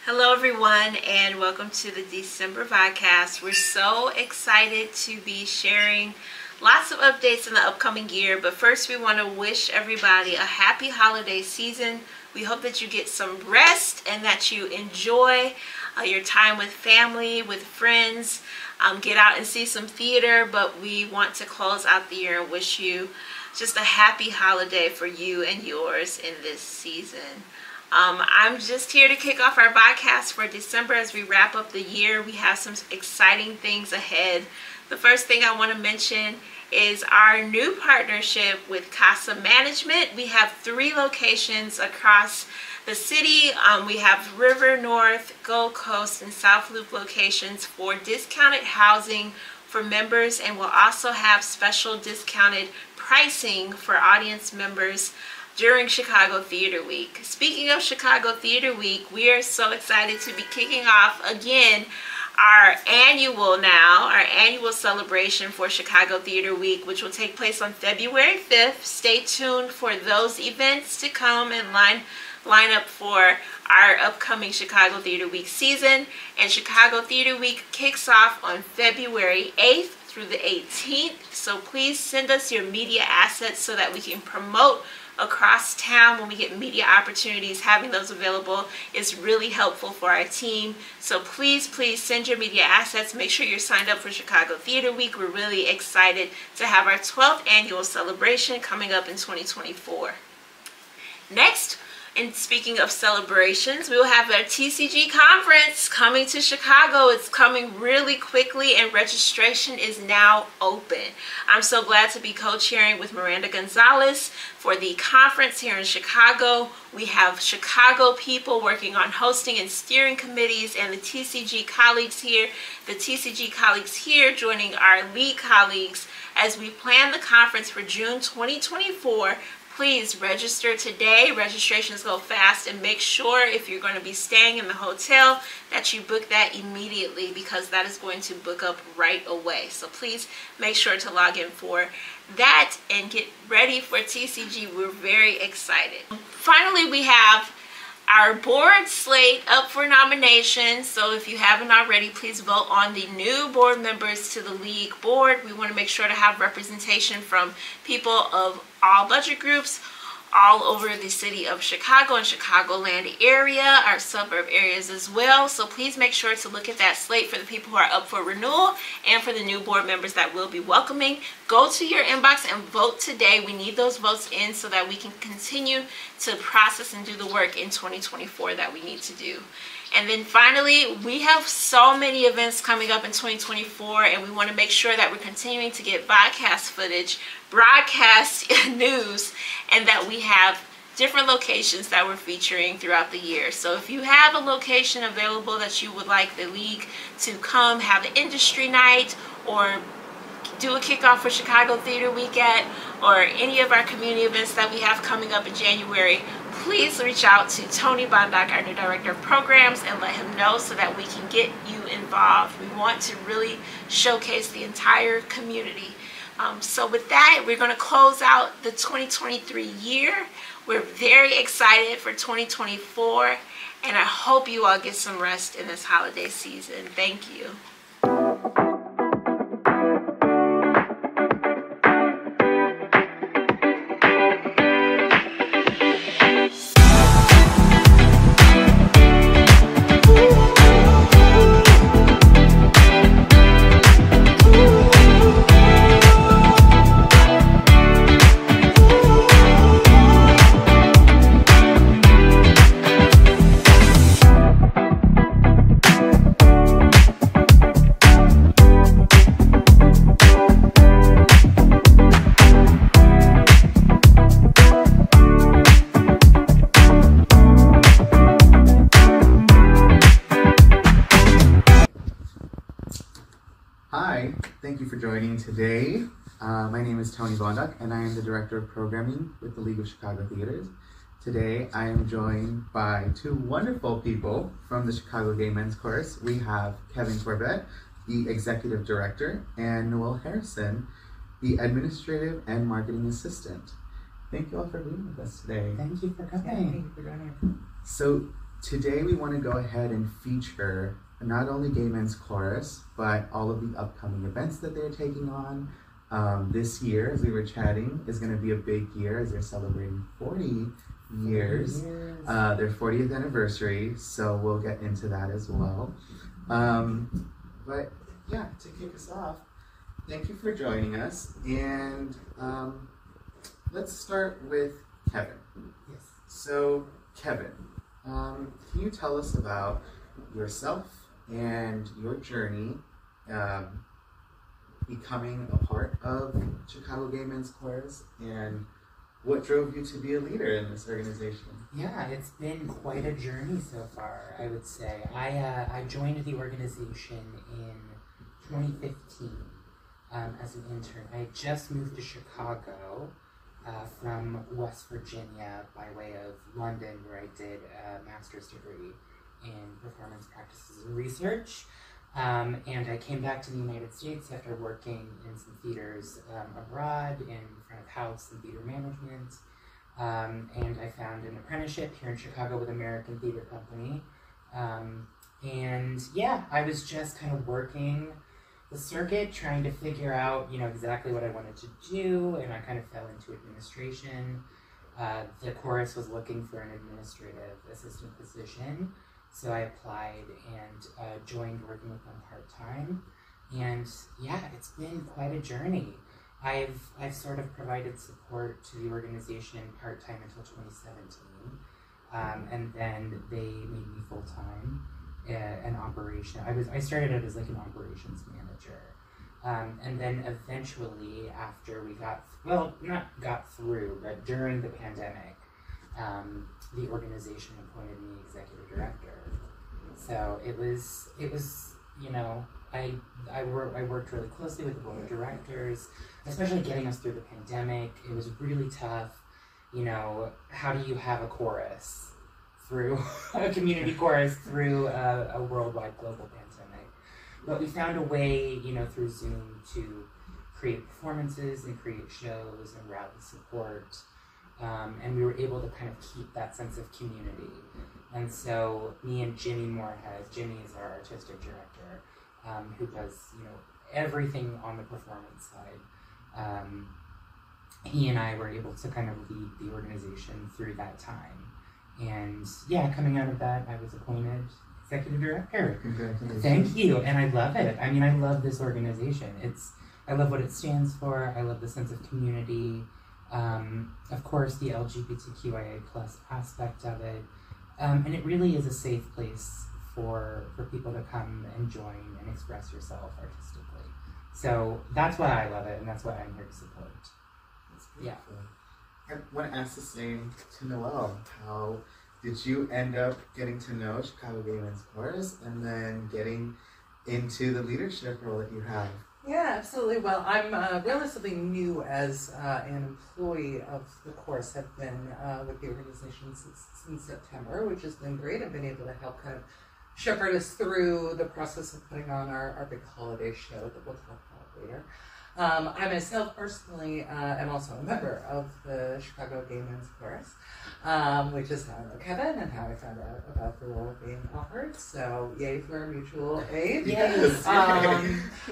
Hello everyone, and welcome to the December podcast. We're so excited to be sharing lots of updates in the upcoming year, but first we want to wish everybody a happy holiday season. We hope that you get some rest and that you enjoy your time with family, with friends, get out and see some theater, but we want to close out the year and wish you just a happy holiday for you and yours in this season. I'm just here to kick off our podcast for December as we wrap up the year. We have some exciting things ahead. The first thing I want to mention is our new partnership with Casa Management. We have 3 locations across the city. We have River North, Gold Coast, and South Loop locations for discounted housing for members, and we'll also have special discounted pricing for audience members during Chicago Theater Week. Speaking of Chicago Theater Week, we are so excited to be kicking off again our annual celebration for Chicago Theater Week, which will take place on February 5th. Stay tuned for those events to come and line up for our upcoming Chicago Theater Week season. And Chicago Theater Week kicks off on February 8th through the 18th. So please send us your media assets so that we can promote across town when we get media opportunities. Having those available is really helpful for our team. So please send your media assets. Make sure you're signed up for Chicago Theater Week. We're really excited to have our 12th annual celebration coming up in 2024. Next, and speaking of celebrations, we will have our TCG conference coming to Chicago. It's coming really quickly and registration is now open. I'm so glad to be co-chairing with Miranda Gonzalez for the conference here in Chicago. We have Chicago people working on hosting and steering committees, and the TCG colleagues here joining our lead colleagues as we plan the conference for June 2024. Please register today. Registrations go fast, and make sure if you're going to be staying in the hotel that you book that immediately, because that is going to book up right away. So please make sure to log in for that and get ready for TCG. We're very excited. Finally, we have our board slate up for nomination. So if you haven't already, please vote on the new board members to the league board. We want to make sure to have representation from people of all budget groups all over the city of Chicago and Chicagoland area, our suburb areas as well. So please make sure to look at that slate for the people who are up for renewal and for the new board members that we'll be welcoming. Go to your inbox and vote today. We need those votes in so that we can continue to process and do the work in 2024 that we need to do. And then finally, we have so many events coming up in 2024, and we want to make sure that we're continuing to get podcast footage, broadcast news, and that we have different locations that we're featuring throughout the year. So if you have a location available that you would like the league to come have an industry night, or do a kickoff for Chicago Theater Week at, or any of our community events that we have coming up in January, please reach out to Tony Bondock, our new Director of Programs, and let him know so that we can get you involved. We want to really showcase the entire community. So with that, we're going to close out the 2023 year. We're very excited for 2024, and I hope you all get some rest in this holiday season. Thank you. Hi, thank you for joining today. My name is Tony Bondock, and I am the Director of Programming with the League of Chicago Theaters. Today, I am joined by 2 wonderful people from the Chicago Gay Men's Chorus. We have Kevin Corbett, the Executive Director, and Noel Harrison, the Administrative and Marketing Assistant. Thank you all for being with us today. Thank you for coming. Thank you for joining us. So today we want to go ahead and feature not only Gay Men's Chorus, but all of the upcoming events that they're taking on. This year, as we were chatting, is going to be a big year as they're celebrating 40 years, their 40th anniversary, so we'll get into that as well. But yeah, to kick us off, thank you for joining us, and let's start with Kevin. Yes. So, Kevin, can you tell us about yourself and your journey becoming a part of Chicago Gay Men's Chorus, and what drove you to be a leader in this organization? Yeah, it's been quite a journey so far, I would say. I joined the organization in 2015 as an intern. I had just moved to Chicago from West Virginia by way of London, where I did a master's degree in performance practices and research. And I came back to the United States after working in some theaters abroad in front of house and theater management. And I found an apprenticeship here in Chicago with American Theater Company. And yeah, I was just kind of working the circuit, trying to figure out, exactly what I wanted to do, and I kind of fell into administration. The chorus was looking for an administrative assistant position. So I applied and joined working with them part-time. And yeah, it's been quite a journey. I've sort of provided support to the organization part-time until 2017. And then they made me full-time in operation. I started out as like an operations manager. And then eventually after we not got through, but during the pandemic, the organization appointed me executive director. So it was I worked really closely with the board of directors, especially getting us through the pandemic. It was really tough. How do you have a chorus through a community chorus through a worldwide global pandemic? But we found a way, through Zoom to create performances and create shows and rally support. And we were able to kind of keep that sense of community. And so me and Jimmy Moorhead, Jimmy is our artistic director, who does, everything on the performance side. He and I were able to kind of lead the organization through that time. And yeah, coming out of that, I was appointed executive director. Congratulations. Thank you. And I love it. I mean, I love this organization. I love what it stands for. I love the sense of community. Of course, the LGBTQIA+ aspect of it. And it really is a safe place for people to come and join and express yourself artistically. So that's why I love it, and that's what I'm here to support. That's beautiful. Yeah. I want to ask the same to Noelle. How did you end up getting to know Chicago Gay Men's Chorus and then getting into the leadership role that you have? Yeah, absolutely. Well, I'm relatively new as an employee of the course. I've been with the organization since September, which has been great. I've been able to help kind of shepherd us through the process of putting on our big holiday show that we'll talk about later. I myself personally am also a member of the Chicago Gay Men's Chorus, which is how I know Kevin and how I found out about the role being offered. So yay for mutual aid. Yes.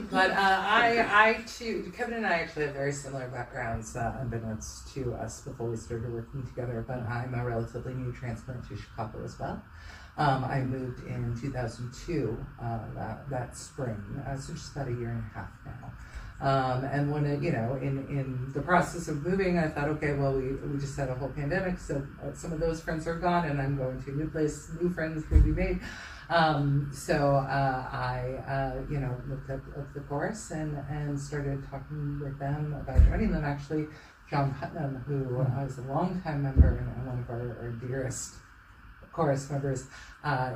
But I too, Kevin and I actually have very similar backgrounds, unbeknownst to us before we started working together, but I'm a relatively new transplant to Chicago as well. I moved in 2002, that spring, so just about a year and a half now. And when in the process of moving, I thought, okay, well, we just had a whole pandemic, so some of those friends are gone, and I'm going to a new place, new friends will be made. So I looked up the chorus and started talking with them about joining them. Actually, John Putnam, who is a longtime member and one of our dearest chorus members,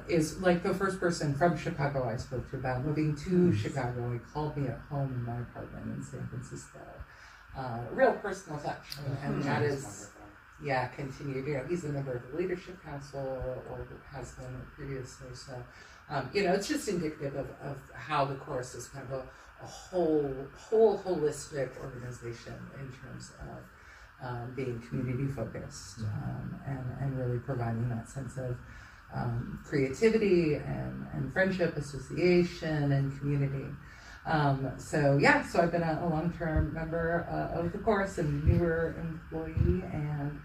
is like the first person from Chicago I spoke to about moving to Chicago. He called me at home in my apartment in San Francisco. Real personal touch, and that is, yeah, continued. He's a member of the Leadership Council, or has been previously. So, it's just indicative of how the chorus is kind of a whole holistic organization in terms of being community focused and really providing that sense of creativity and friendship, association, and community. So I've been a long-term member of the course and newer employee, and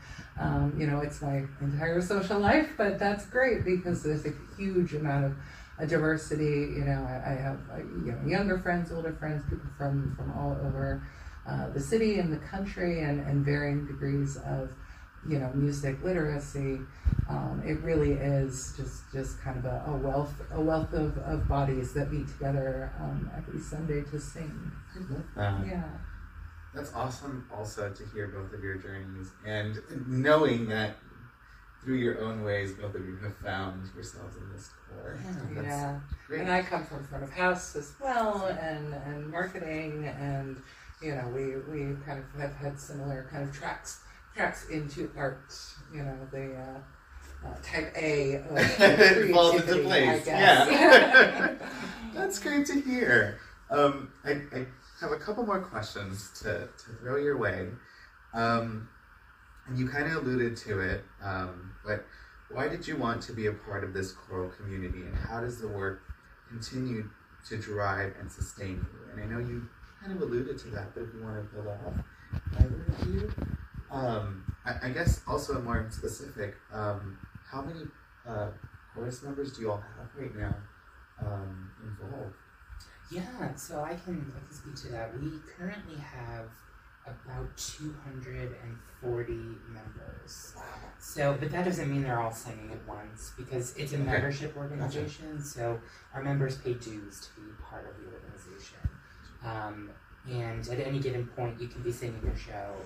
it's my entire social life, but that's great because there's a huge amount of diversity. I have younger friends, older friends, people from all over the city and the country, and varying degrees of music literacy. It really is just kind of a wealth of bodies that meet together every Sunday to sing. I love that. Yeah. That's awesome also to hear both of your journeys and knowing that through your own ways both of you have found yourselves in this core. Yeah. Great. And I come from front of house as well, and marketing, and we kind of have had similar kind of tracks into art, the type A of it falls into creativity, place. I guess. Yeah. That's great to hear. I have a couple more questions to throw your way. And you kind of alluded to it, but why did you want to be a part of this choral community, and how does the work continue to drive and sustain you? And I know you kind of alluded to that, but if you want to build off either of you. I guess also more specific, how many chorus members do you all have right now involved? Yeah, so I can speak to that. We currently have about 240 members. Wow. So, but that doesn't mean they're all singing at once, because it's a membership organization. Gotcha. So our members pay dues to be part of the organization. And at any given point, you can be singing your show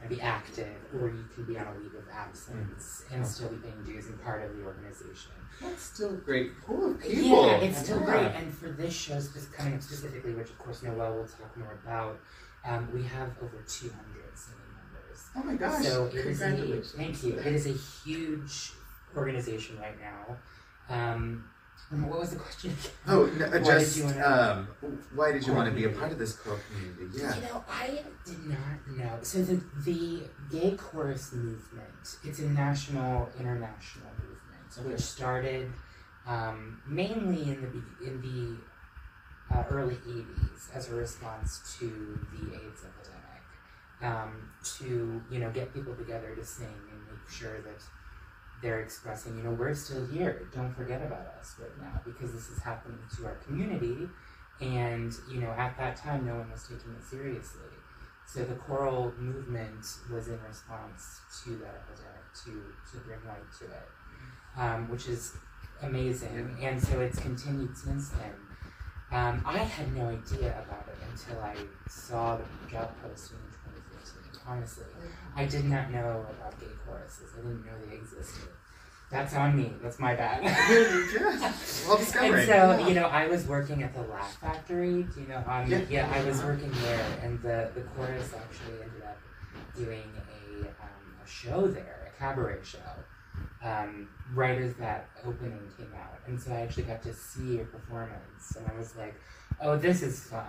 and be active, or you can be on a leave of absence and still be paying dues and part of the organization. That's still a great pool of people. Yeah, it's still great. And for this show coming up specifically, which of course Noelle will talk more about, we have over 200 singing members. Oh my gosh! So it is thank you. It is a huge organization right now. What was the question? Oh, no, why did you want to be a part of this choral community? Yeah. I did not know. So the gay chorus movement, it's a national, international movement, which started mainly in the early 80s as a response to the AIDS epidemic, to get people together to sing and make sure that they're expressing, we're still here. Don't forget about us right now, because this is happening to our community. And, at that time, no one was taking it seriously. So the choral movement was in response to that epidemic, to bring light to it, which is amazing. And so it's continued since then. I had no idea about it until I saw the job posting in 2015. Honestly, I did not know about gay choruses. I didn't know they existed. That's on me. That's my bad. Well discovered. And so, I was working at the Laugh Factory. I was working there, and the chorus actually ended up doing a show there, a cabaret show, right as that opening came out. And so I actually got to see a performance, and I was like, oh, this is fun.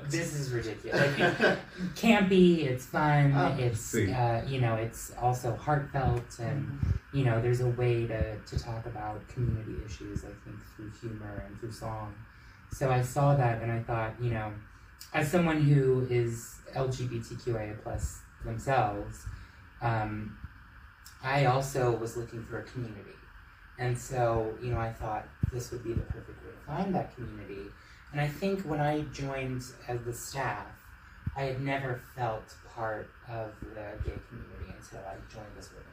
This is ridiculous. Like, it's campy, it's fun, it's, it's also heartfelt, and, there's a way to talk about community issues, I think, through humor and through song. So I saw that, and I thought, as someone who is LGBTQIA+ themselves, I also was looking for a community. And so, I thought this would be the perfect way to find that community. And I think when I joined as the staff, I had never felt part of the gay community until I joined this organization.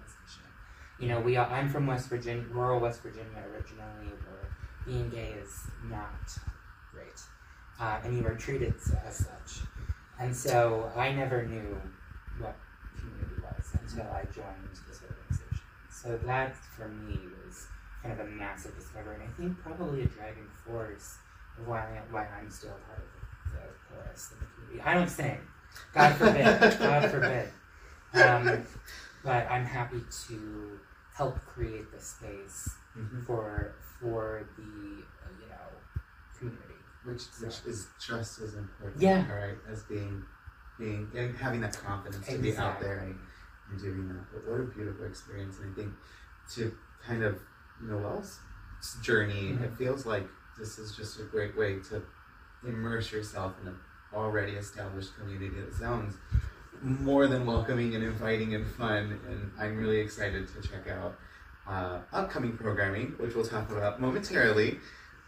I'm from West Virginia, rural West Virginia originally, where being gay is not great. And you are treated as such. And so I never knew what community was until I joined this organization. So that, for me, was kind of a massive discovery, and I think probably a driving force of why I'm still part of the chorus and the community. I don't sing. God forbid. God forbid. But I'm happy to help create the space for the community. Which is just as important, right, as being and having that confidence to be out there and doing that. But what a beautiful experience, and I think to kind of Noelle's journey. It feels like this is just a great way to immerse yourself in an already established community that sounds more than welcoming and inviting and fun, and I'm really excited to check out upcoming programming, which we'll talk about momentarily.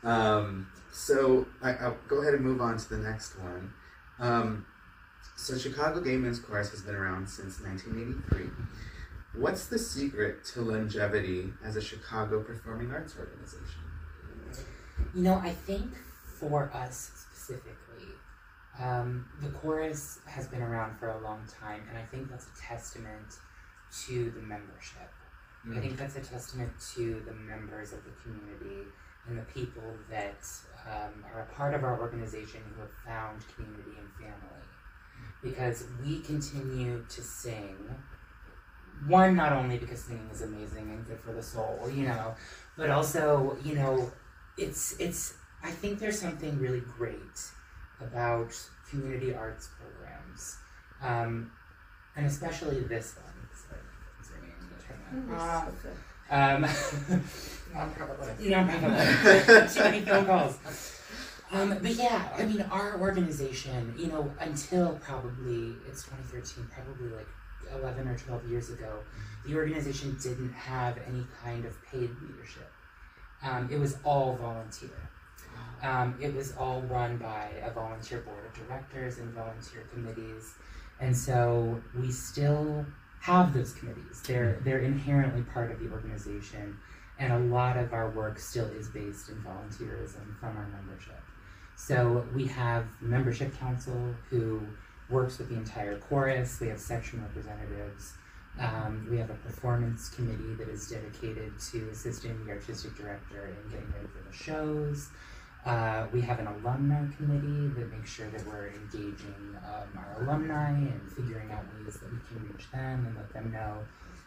So I'll go ahead and move on to the next one. So Chicago Gay Men's Chorus has been around since 1983. What's the secret to longevity as a Chicago performing arts organization? You know, I think for us specifically, the chorus has been around for a long time, and I think that's a testament to the membership. I think that's a testament to the members of the community and the people that are a part of our organization who have found community and family. Because we continue to sing, one, not only because singing is amazing and good for the soul, you know, but also, you know, I think there's something really great about community arts programs, and especially this one. Sorry, it's ringing. I'm going to turn that off. Not probably. Not probably. Too many phone calls. But yeah, I mean, our organization, you know, until probably, it's 2013, probably like 11 or 12 years ago, the organization didn't have any kind of paid leadership. It was all volunteer. It was all run by a volunteer board of directors and volunteer committees. And so we still have those committees. They're inherently part of the organization. And a lot of our work still is based in volunteerism from our membership. So we have membership council who works with the entire chorus. We have section representatives. We have a performance committee that is dedicated to assisting the artistic director in getting ready for the shows. We have an alumni committee that makes sure that we're engaging our alumni and figuring out ways that we can reach them and let them know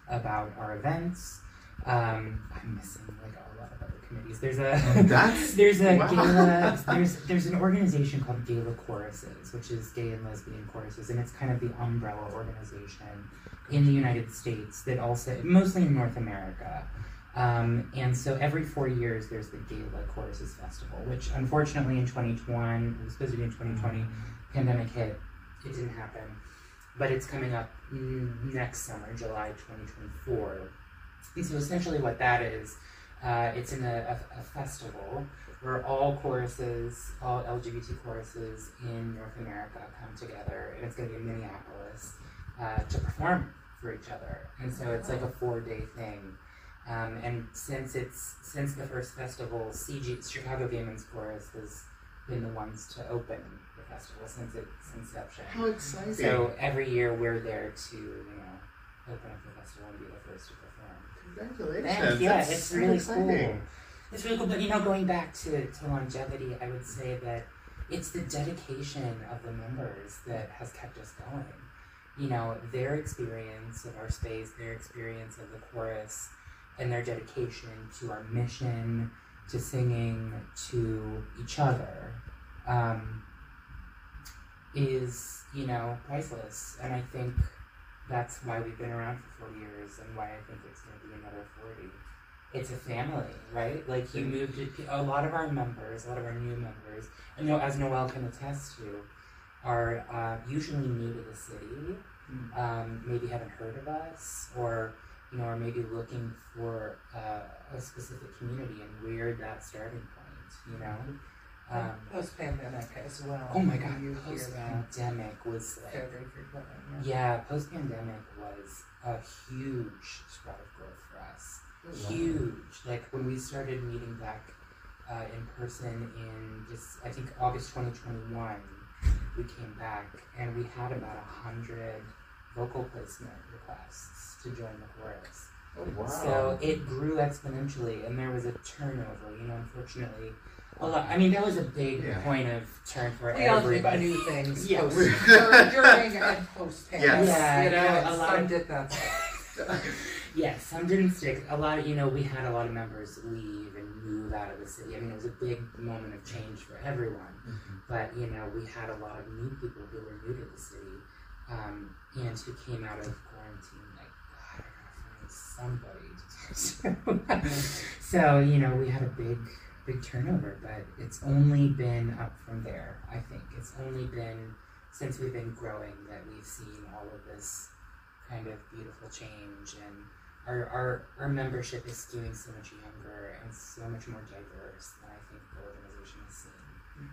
about our events. I'm missing like a lot of other committees. There's a wow. gala. There's an organization called Gala Choruses, which is gay and lesbian choruses, and it's kind of the umbrella organization in the United States that also mostly in North America. And so every 4 years there's the Gala Choruses Festival, which unfortunately in 2021, it was supposed to be in 2020, pandemic hit, it didn't happen, but it's coming up next summer, July 2024. And so essentially what that is, it's in a festival where all choruses, all LGBT choruses in North America come together, and it's going to be in Minneapolis to perform for each other. And so it's like a 4-day thing. And since the first festival, Chicago Gay Men's Chorus has been the ones to open the festival since its inception. How exciting! So every year we're there to, open up the festival and be the first to perform. Congratulations! Thanks. Yeah, That's it's so really exciting. cool. It's really cool. But going back to longevity, I would say that it's the dedication of the members that has kept us going. Their experience of our space, their experience of the chorus, and their dedication to our mission, to singing, to each other, is, priceless. And I think that's why we've been around for 40 years and why I think it's going to be another 40. It's a family, right? Like, you moved to, a lot of our members, a lot of our new members, and as Noelle can attest to, are usually new to the city, maybe haven't heard of us, or maybe looking for a specific community, and we're that starting point, Post-pandemic as well. Oh my God, You hear that post-pandemic was like... very frequently. Yeah, post-pandemic was a huge spread of growth for us. Oh, wow. Huge. Like, when we started meeting back in person in just, I think, August 2021, we came back, and we had about 100 vocal placement requests to join the chorus. Oh, wow. So it grew exponentially, and there was a turnover, unfortunately. A lot. I mean, that was a big point of turn for we all everybody. did new things Yeah. during and post-pandemic. Yes. Yeah, a lot some of, did that. yeah, some didn't stick. A lot of, we had a lot of members leave and move out of the city. I mean, it was a big moment of change for everyone. Mm-hmm. But, we had a lot of new people who were new to the city, and who came out of quarantine, like, I don't know, somebody to talk to. So, you know, we had a big turnover, but it's only been up from there, I think. It's only been since we've been growing that we've seen all of this kind of beautiful change, and our membership is skewing so much younger and so much more diverse than I think the organization has seen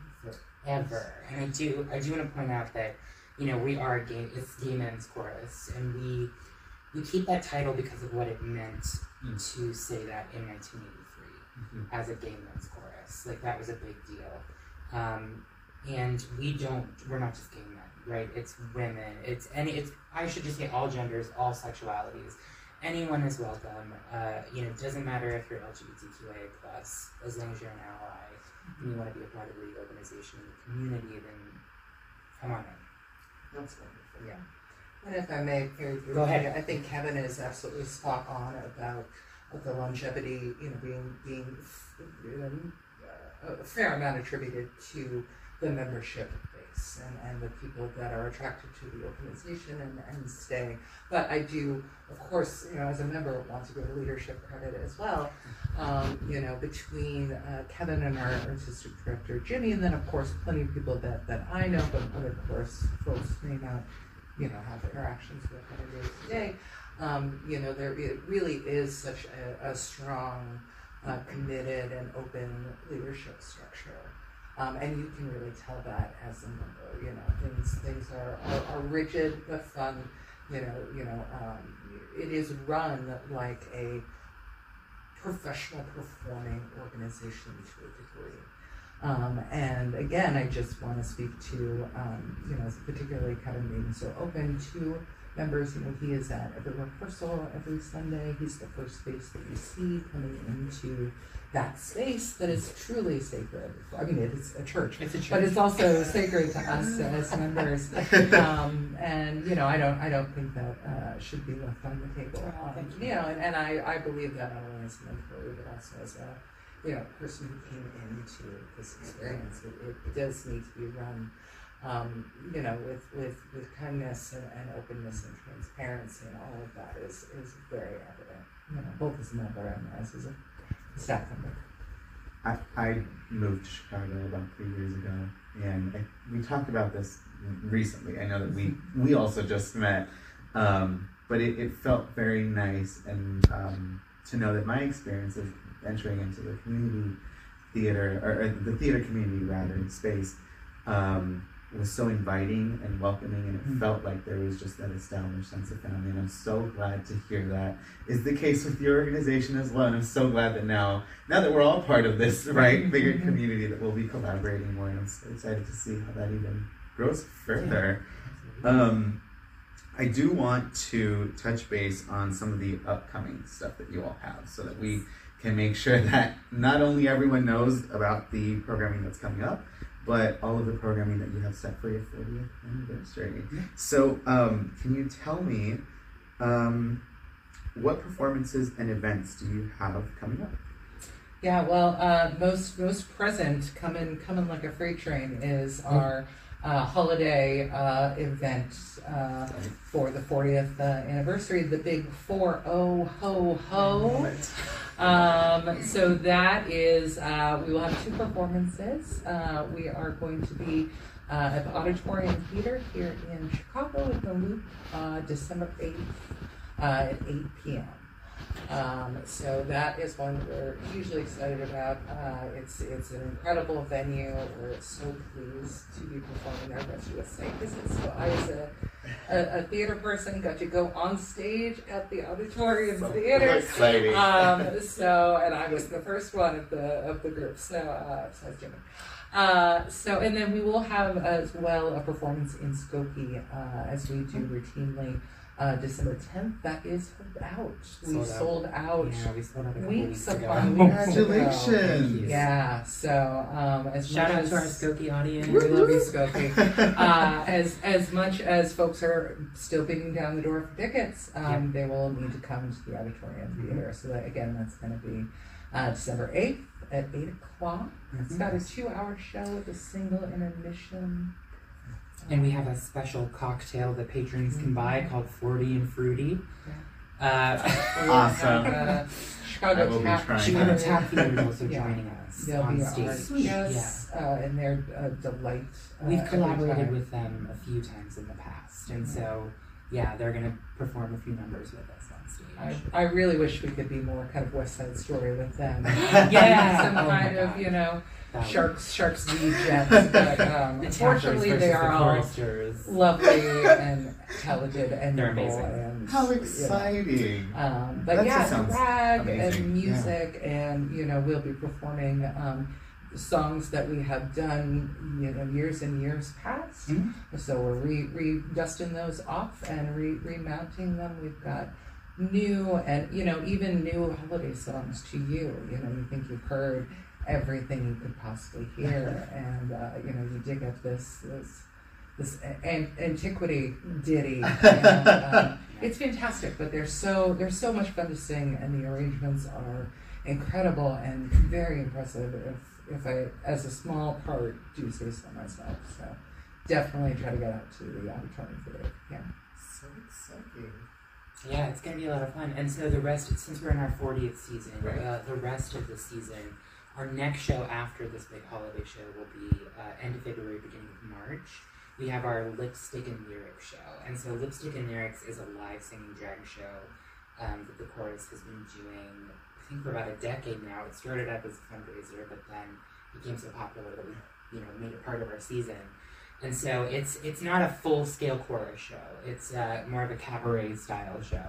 forever. And I do want to point out that, you know, it's Gay Men's Chorus, and we keep that title because of what it meant to say that in 1983 as a Gay Men's Chorus. Like, that was a big deal. And we're not just gay men, right? It's women, I should just say all genders, all sexualities. Anyone is welcome. You know, it doesn't matter if you're LGBTQIA+, as long as you're an ally and you want to be a part of the organization and the community, then come on in. That's wonderful. Yeah. And if I may, Go ahead. I think Kevin is absolutely spot on about the longevity, you know, being a fair amount attributed to the membership base and the people that are attracted to the organization and stay. But I do, of course, you know, as a member, want to give leadership credit as well. You know, between Kevin and our artistic director Jimmy, and then of course plenty of people that I know, but of course folks may not, you know, have interactions with on a day-to-day. You know, it really is such a strong, committed and open leadership structure. And you can really tell that as a member. You know, things are rigid but fun. It is run like a professional performing organization to a degree. And again, I just want to speak to, you know, particularly Kevin being so open to members. You know, he is at every rehearsal every Sunday. He's the first face that you see coming into that space that is truly sacred. I mean, it's a church, but it's also sacred to us as members. And you know, I don't think that should be left on the table. You know, and I believe that not only as an employee but also as a person who came into this experience. It does need to be run, you know, with kindness and openness and transparency, and all of that is very evident. You know, both as a member and as a staff member. I moved to Chicago about 3 years ago, and we talked about this recently. I know that we also just met, but it felt very nice and to know that my experience of entering into the community theater, or the theater community rather, space, was so inviting and welcoming, and it felt like there was just that established sense of family, and I'm so glad to hear that is the case with your organization as well, and I'm so glad that now that we're all part of this, right, bigger community, that we'll be collaborating more, and I'm so excited to see how that even grows further. I do want to touch base on some of the upcoming stuff that you all have, so that we can make sure that not only everyone knows about the programming that's coming up, but all of the programming that you have set for your 40th anniversary. So can you tell me what performances and events do you have coming up? Yeah, well, most present, coming like a freight train, is our holiday event for the 40th anniversary, the big 4-0 ho ho. So that is, we will have 2 performances. We are going to be at the Auditorium Theater here in Chicago in the Loop, December 8th at 8 p.m. So that is one that we're hugely excited about. It's an incredible venue. We're so pleased to be performing there. But she was saying this is, so I was a theater person, got to go on stage at the Auditorium Theater. Exciting. And I was the first one of the group. So Jimmy. And then we will have as well a performance in Skokie as we do routinely. December 10th, that is sold out. We sold out. Yeah, we sold out a couple weeks weeks ago. upon Congratulations! Yeah, so as shout much out as, to our Skokie audience. we love you, Skokie. As much as folks are still beating down the door for tickets, they will need to come to the Auditorium Theater. So that, again, that's going to be December 8th at 8 o'clock. It's got a 2-hour show with a single intermission. And we have a special cocktail that patrons can buy called 40 and Fruity. Awesome. Chicago I will be Tap trying Chicago that. Tap Theater is also Yeah. joining us They'll on be stage. our guests, and they're a delight. We've every collaborated time. with them a few times in the past, and so yeah, they're gonna perform a few numbers with us on stage. I really wish we could be more kind of West Side Story with them. Yeah. Some Oh my kind of, God. That Sharks lead jets, but the unfortunately tappers they versus are the all choristers. lovely and talented and They're nimble amazing. and How you know. exciting! But That yeah, just sounds drag amazing. and music, and we'll be performing songs that we have done, years and years past. Mhm. So we're dusting those off and remounting them. We've got new and even new holiday songs to you. You think you've heard everything you could possibly hear, and you dig up this antiquity ditty. And, it's fantastic, but they're so much fun to sing, and the arrangements are incredible and very impressive. If I, as a small part, do say so myself, so definitely try to get out to the auditorium for it. Yeah. So exciting. Yeah, it's gonna be a lot of fun. And so the rest, since we're in our 40th season, Right. the rest of the season, our next show after this big holiday show will be end of February, beginning of March. We have our Lipstick and Lyrics show. And so Lipstick and Lyrics is a live singing drag show that the chorus has been doing, I think, for about a decade now. It started up as a fundraiser, but then became so popular that we, made it part of our season. And so it's not a full-scale chorus show. It's more of a cabaret-style show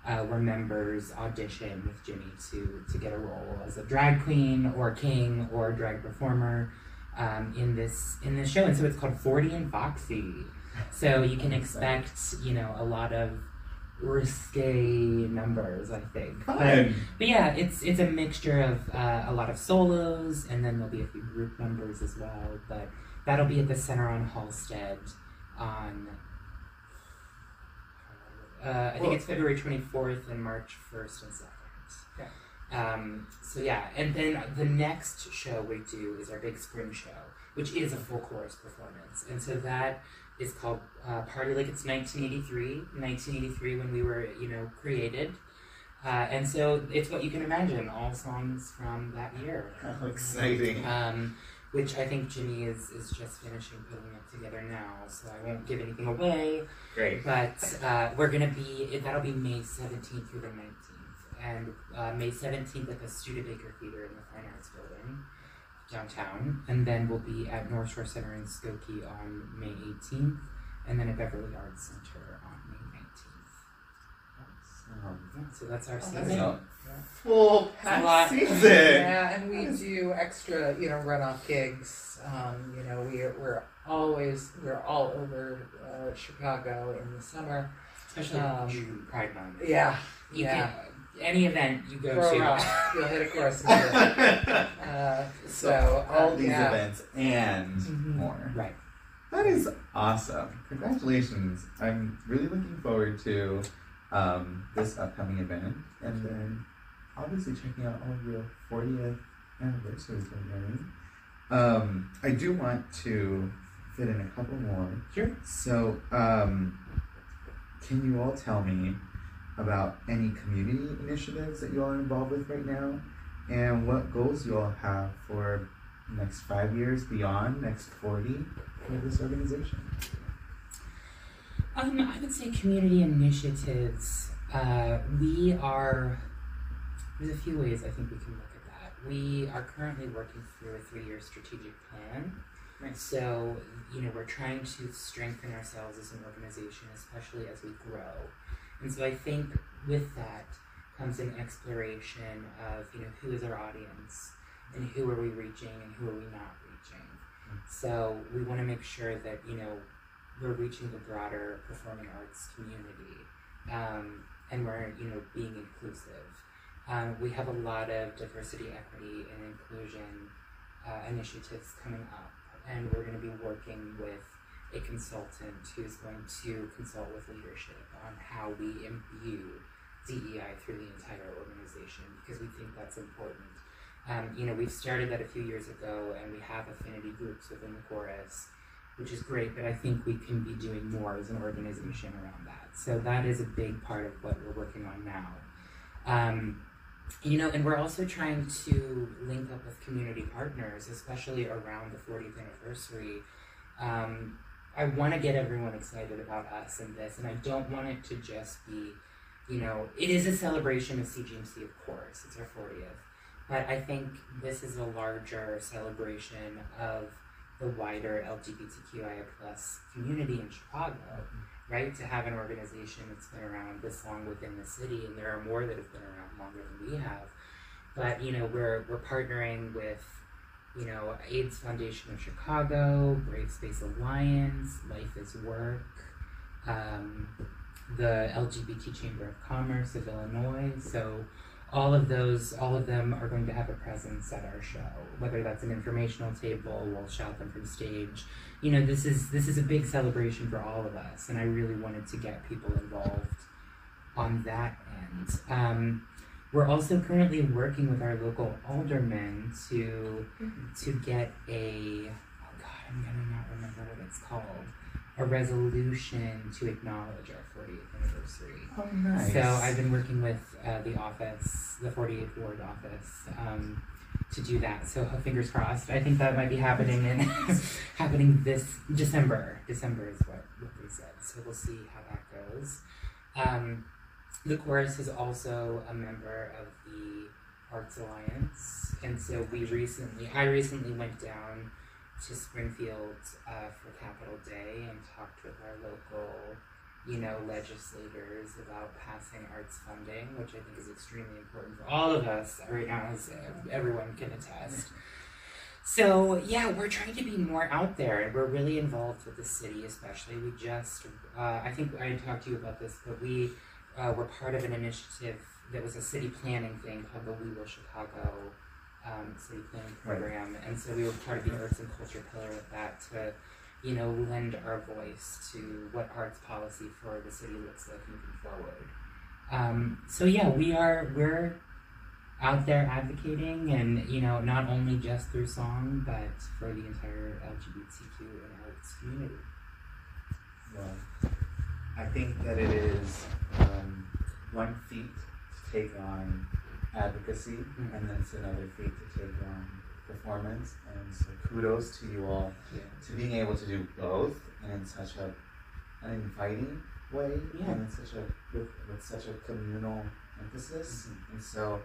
where members audition with Jimmy to get a role as a drag queen or king or drag performer in this show. And so it's called 40 and Foxy. So you can expect, a lot of risque numbers, I think. Fun. But yeah, it's a mixture of a lot of solos, and then there'll be a few group numbers as well. But that'll be at the Center on Halstead on, I think it's February 24th and March 1st and 2nd. Yeah. So yeah, and then the next show we do is our big spring show, which is a full chorus performance. And so that is called Party Like It's 1983 when we were, created. And so it's what you can imagine, all songs from that year. How exciting. Which I think Jimmy is just finishing putting it together now, so I won't give anything away. Great. But that'll be May 17th through the 19th. And May 17th at the Studebaker Theater in the Fine Arts Building downtown. And then we'll be at North Shore Center in Skokie on May 18th. And then at Beverly Arts Center on May 19th. Yeah, so that's our season. That's a full a lot. season. Yeah, and we do extra, runoff gigs. We're all over Chicago in the summer. Especially June Pride Month. Yeah, You yeah. can, any event you go Throw a to. rock, you'll hit a chorus. So all these yeah. events and Mhm. more. Right. That is awesome. Congratulations. I'm really looking forward to this upcoming event, and then obviously checking out all of your 40th anniversaries again. I do want to fit in a couple more. Sure. So, can you all tell me about any community initiatives that you all are involved with right now, and what goals you all have for next 5 years, beyond next 40 for this organization? I would say community initiatives. There's a few ways I think we can look at that. We are currently working through a 3-year strategic plan. Nice. So, we're trying to strengthen ourselves as an organization, especially as we grow. And so I think with that comes an exploration of, who is our audience and who are we reaching and who are we not reaching. So we want to make sure that, we're reaching the broader performing arts community, and we're, being inclusive. We have a lot of diversity, equity, and inclusion initiatives coming up, and we're going to be working with a consultant who's going to consult with leadership on how we imbue DEI through the entire organization, because we think that's important. We started that a few years ago, and we have affinity groups within the chorus, which is great, but I think we can be doing more as an organization around that. So that is a big part of what we're working on now. And we're also trying to link up with community partners, especially around the 40th anniversary. I want to get everyone excited about us and this, and I don't want it to just be, it is a celebration of CGMC, of course, it's our 40th, but I think this is a larger celebration of the wider LGBTQIA plus community in Chicago, right? To have an organization that's been around this long within the city, and there are more that have been around longer than we have. But we're partnering with AIDS Foundation of Chicago, Brave Space Alliance, Life is Work, the LGBT Chamber of Commerce of Illinois. So all of them are going to have a presence at our show, whether that's an informational table, we'll shout them from stage. This is a big celebration for all of us, and I really wanted to get people involved on that end. We're also currently working with our local aldermen to get I'm gonna not remember what it's called, a resolution to acknowledge our 40th anniversary. Oh, nice. So I've been working with the office, the 48th Ward office, to do that. So fingers crossed. I think that might be happening happening this December. December is what they said. So we'll see how that goes. The chorus is also a member of the Arts Alliance, and so I recently went down to Springfield for Capitol Day and talked with our local, legislators about passing arts funding, which I think is extremely important for all of us right now, as everyone can attest. So yeah, we're trying to be more out there, and we're really involved with the city, especially. We just, I think I talked to you about this, but we were part of an initiative that was a city planning thing called the We Will Chicago city planning program, and so we were part of the arts and culture pillar of that to, lend our voice to what arts policy for the city looks like moving forward. So yeah, we're out there advocating, and not only just through song, but for the entire LGBTQ and arts community. Well, I think that it is one feat to take on advocacy, and then it's another feat to take on performance. And so kudos to you all to being able to do both, and in such an inviting way, and in with such a communal emphasis. And so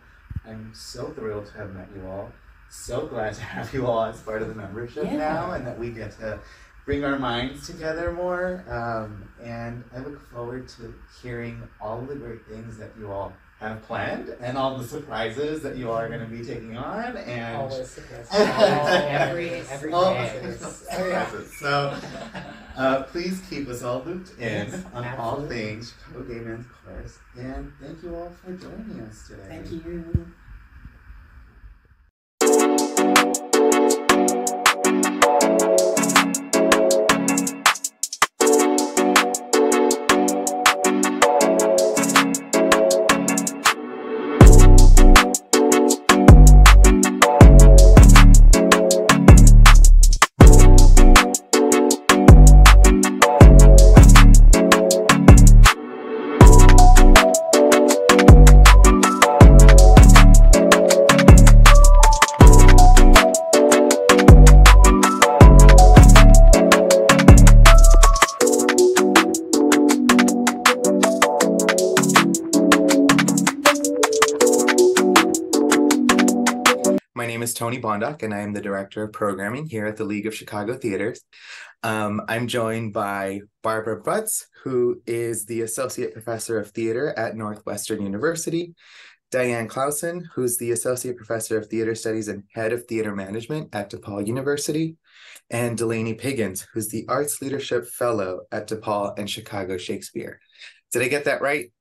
I'm so thrilled to have met you all. So glad to have you all as part of the membership now, and that we get to bring our minds together more. And I look forward to hearing all the great things that you all have planned, and all the surprises that you all are going to be taking on. And always surprises. every day. So please keep us all looped in on all things Chicago Gay Men's Chorus. And thank you all for joining us today. Thank you. My name is Tony Bondock, and I am the Director of Programming here at the League of Chicago Theaters. I'm joined by Barbara Butts, who is the Associate Professor of Theater at Northwestern University, Diane Clausen, who's the Associate Professor of Theater Studies and Head of Theater Management at DePaul University, and Delaney Piggins, who's the Arts Leadership Fellow at DePaul and Chicago Shakespeare. Did I get that right?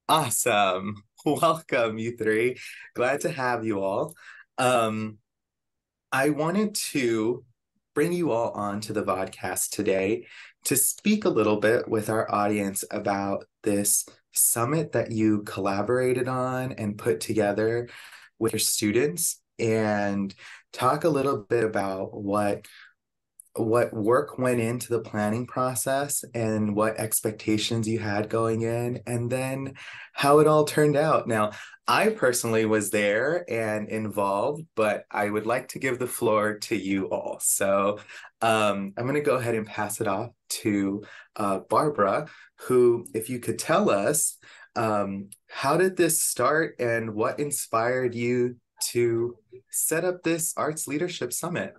Awesome. Welcome, you three. Glad to have you all. I wanted to bring you all on to the vodcast today to speak a little bit with our audience about this summit that you collaborated on and put together with your students, and talk a little bit about what what work went into the planning process and what expectations you had going in, and then how it all turned out. Now, I personally was there and involved, but I would like to give the floor to you all. So I'm going to go ahead and pass it off to Barbara, who, if you could tell us, how did this start and what inspired you to set up this Arts Leadership Summit?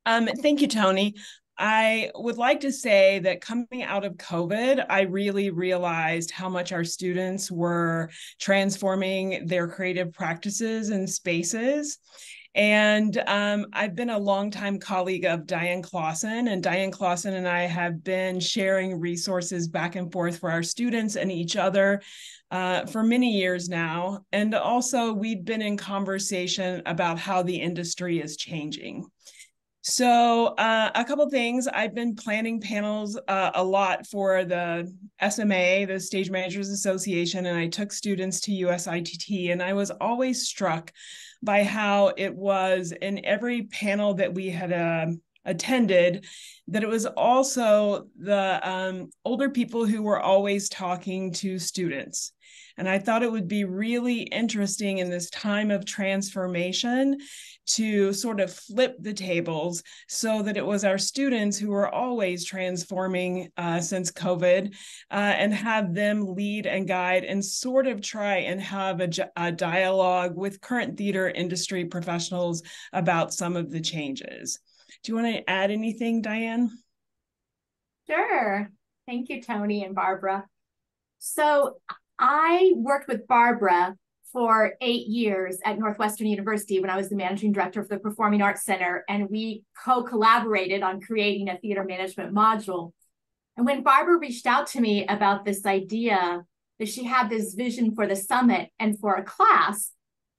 Thank you, Tony. I would like to say that coming out of COVID, I really realized how much our students were transforming their creative practices and spaces. And I've been a longtime colleague of Diane Clausen, and Diane Clausen and I have been sharing resources back and forth for our students and each other for many years now. And also, we've been in conversation about how the industry is changing. So a couple things. I've been planning panels a lot for the SMA, the Stage Managers Association, and I took students to USITT, and I was always struck by how it was in every panel that we had attended, that it was also the older people who were always talking to students. And I thought it would be really interesting in this time of transformation to sort of flip the tables so that it was our students who were always transforming since COVID and have them lead and guide and sort of try and have a dialogue with current theater industry professionals about some of the changes. Do you want to add anything, Diane? Sure. Thank you, Tony and Barbara. So I worked with Barbara for 8 years at Northwestern University when I was the managing director of the Performing Arts Center, and we co-collaborated on creating a theater management module. And when Barbara reached out to me about this idea that she had this vision for the summit and for a class,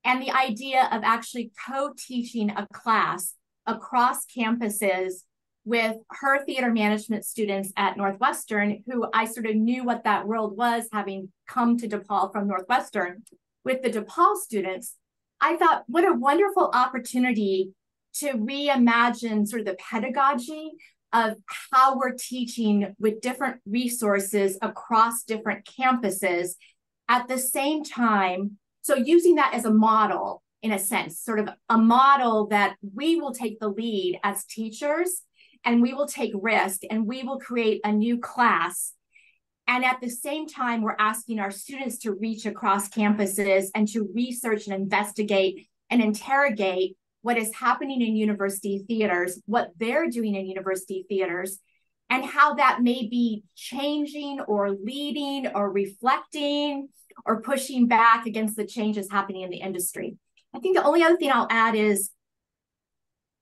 and the idea of actually co-teaching a class across campuses with her theater management students at Northwestern, who I sort of knew what that world was, having come to DePaul from Northwestern, with the DePaul students, I thought, what a wonderful opportunity to reimagine sort of the pedagogy of how we're teaching with different resources across different campuses at the same time. So using that as a model, in a sense, sort of a model that we will take the lead as teachers, and we will take risk, and we will create a new class. And at the same time, we're asking our students to reach across campuses and to research and investigate and interrogate what is happening in university theaters, what they're doing in university theaters, and how that may be changing or leading or reflecting or pushing back against the changes happening in the industry. I think the only other thing I'll add is,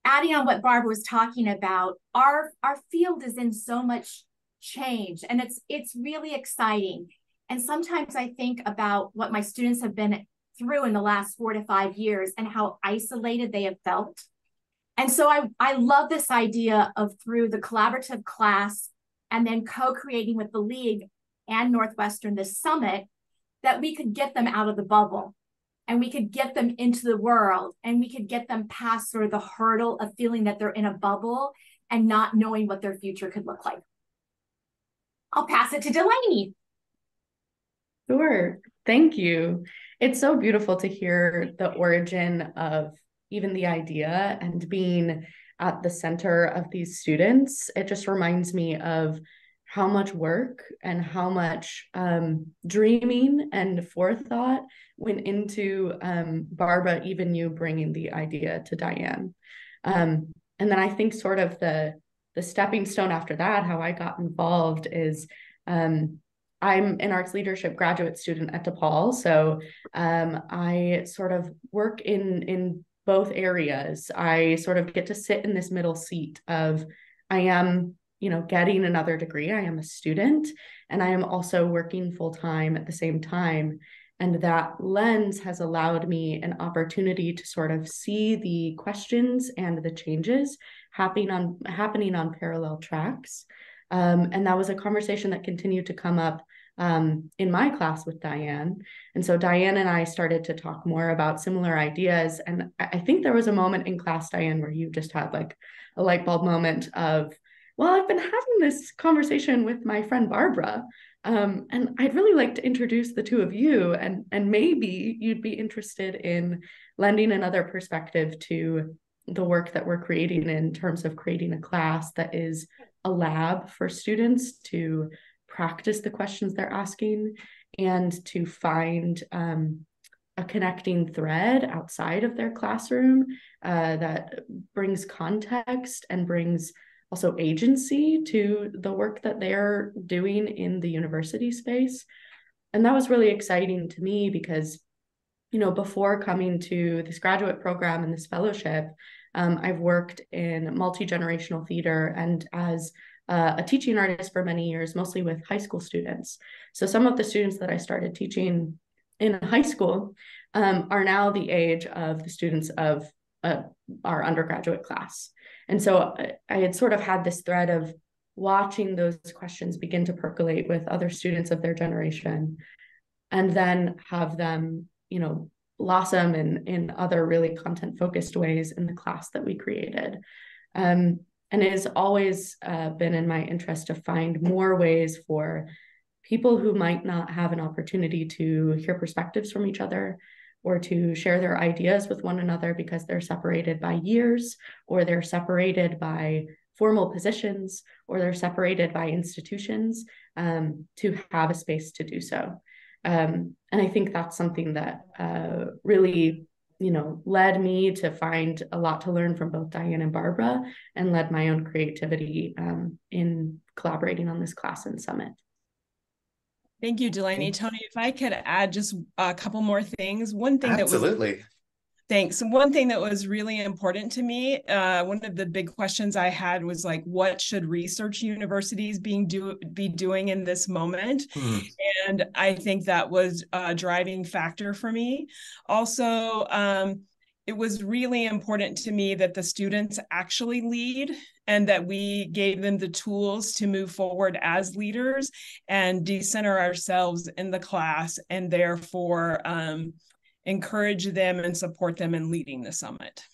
adding on what Barbara was talking about, our field is in so much change, and it's really exciting. And sometimes I think about what my students have been through in the last 4 to 5 years and how isolated they have felt. And so I love this idea of, through the collaborative class and then co-creating with the league and Northwestern this summit, that we could get them out of the bubble, and we could get them into the world, and we could get them past sort of the hurdle of feeling that they're in a bubble and not knowing what their future could look like. I'll pass it to Delaney. Sure. Thank you. It's so beautiful to hear the origin of even the idea and being at the center of these students. It just reminds me of how much work and how much dreaming and forethought went into Barbara, even you bringing the idea to Diane. And then I think sort of the stepping stone after that, how I got involved, is I'm an arts leadership graduate student at DePaul. So I sort of work in both areas. I sort of get to sit in this middle seat of, I am, getting another degree. I am a student, and I am also working full-time at the same time. And that lens has allowed me an opportunity to sort of see the questions and the changes happening on parallel tracks. And that was a conversation that continued to come up in my class with Diane. And so Diane and I started to talk more about similar ideas. And I think there was a moment in class, Diane, where you just had like a light bulb moment of, well, I've been having this conversation with my friend Barbara, and I'd really like to introduce the two of you, and maybe you'd be interested in lending another perspective to the work that we're creating in terms of creating a class that is a lab for students to practice the questions they're asking and to find a connecting thread outside of their classroom that brings context and brings also agency to the work that they're doing in the university space. And that was really exciting to me because, you know, before coming to this graduate program and this fellowship, I've worked in multi-generational theater and as a teaching artist for many years, mostly with high school students. So some of the students that I started teaching in high school are now the age of the students of our undergraduate class. And so I had sort of had this thread of watching those questions begin to percolate with other students of their generation and then have them, you know, blossom in other really content focused ways in the class that we created. And it has always been in my interest to find more ways for people who might not have an opportunity to hear perspectives from each other or to share their ideas with one another because they're separated by years or they're separated by formal positions or they're separated by institutions, to have a space to do so. And I think that's something that really, you know, led me to find a lot to learn from both Diane and Barbara and led my own creativity in collaborating on this class and summit. Thank you, Delaney. Tony, if I could add just a couple more things. One thing Absolutely. Thanks. One thing that was really important to me, one of the big questions I had was like, what should research universities be doing in this moment? And I think that was a driving factor for me. Also, it was really important to me that the students actually lead and that we gave them the tools to move forward as leaders and decenter ourselves in the class and therefore encourage them and support them in leading the summit.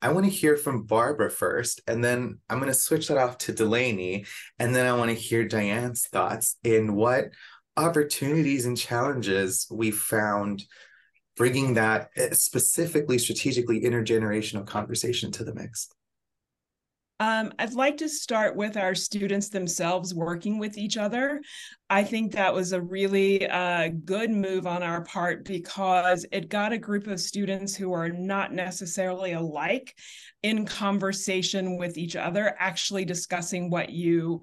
I want to hear from Barbara first, and then I'm going to switch that off to Delaney, and then I want to hear Diane's thoughts in what opportunities and challenges we found bringing that specifically strategically intergenerational conversation to the mix. I'd like to start with our students themselves working with each other. I think that was a really good move on our part because it got a group of students who are not necessarily alike in conversation with each other, actually discussing what you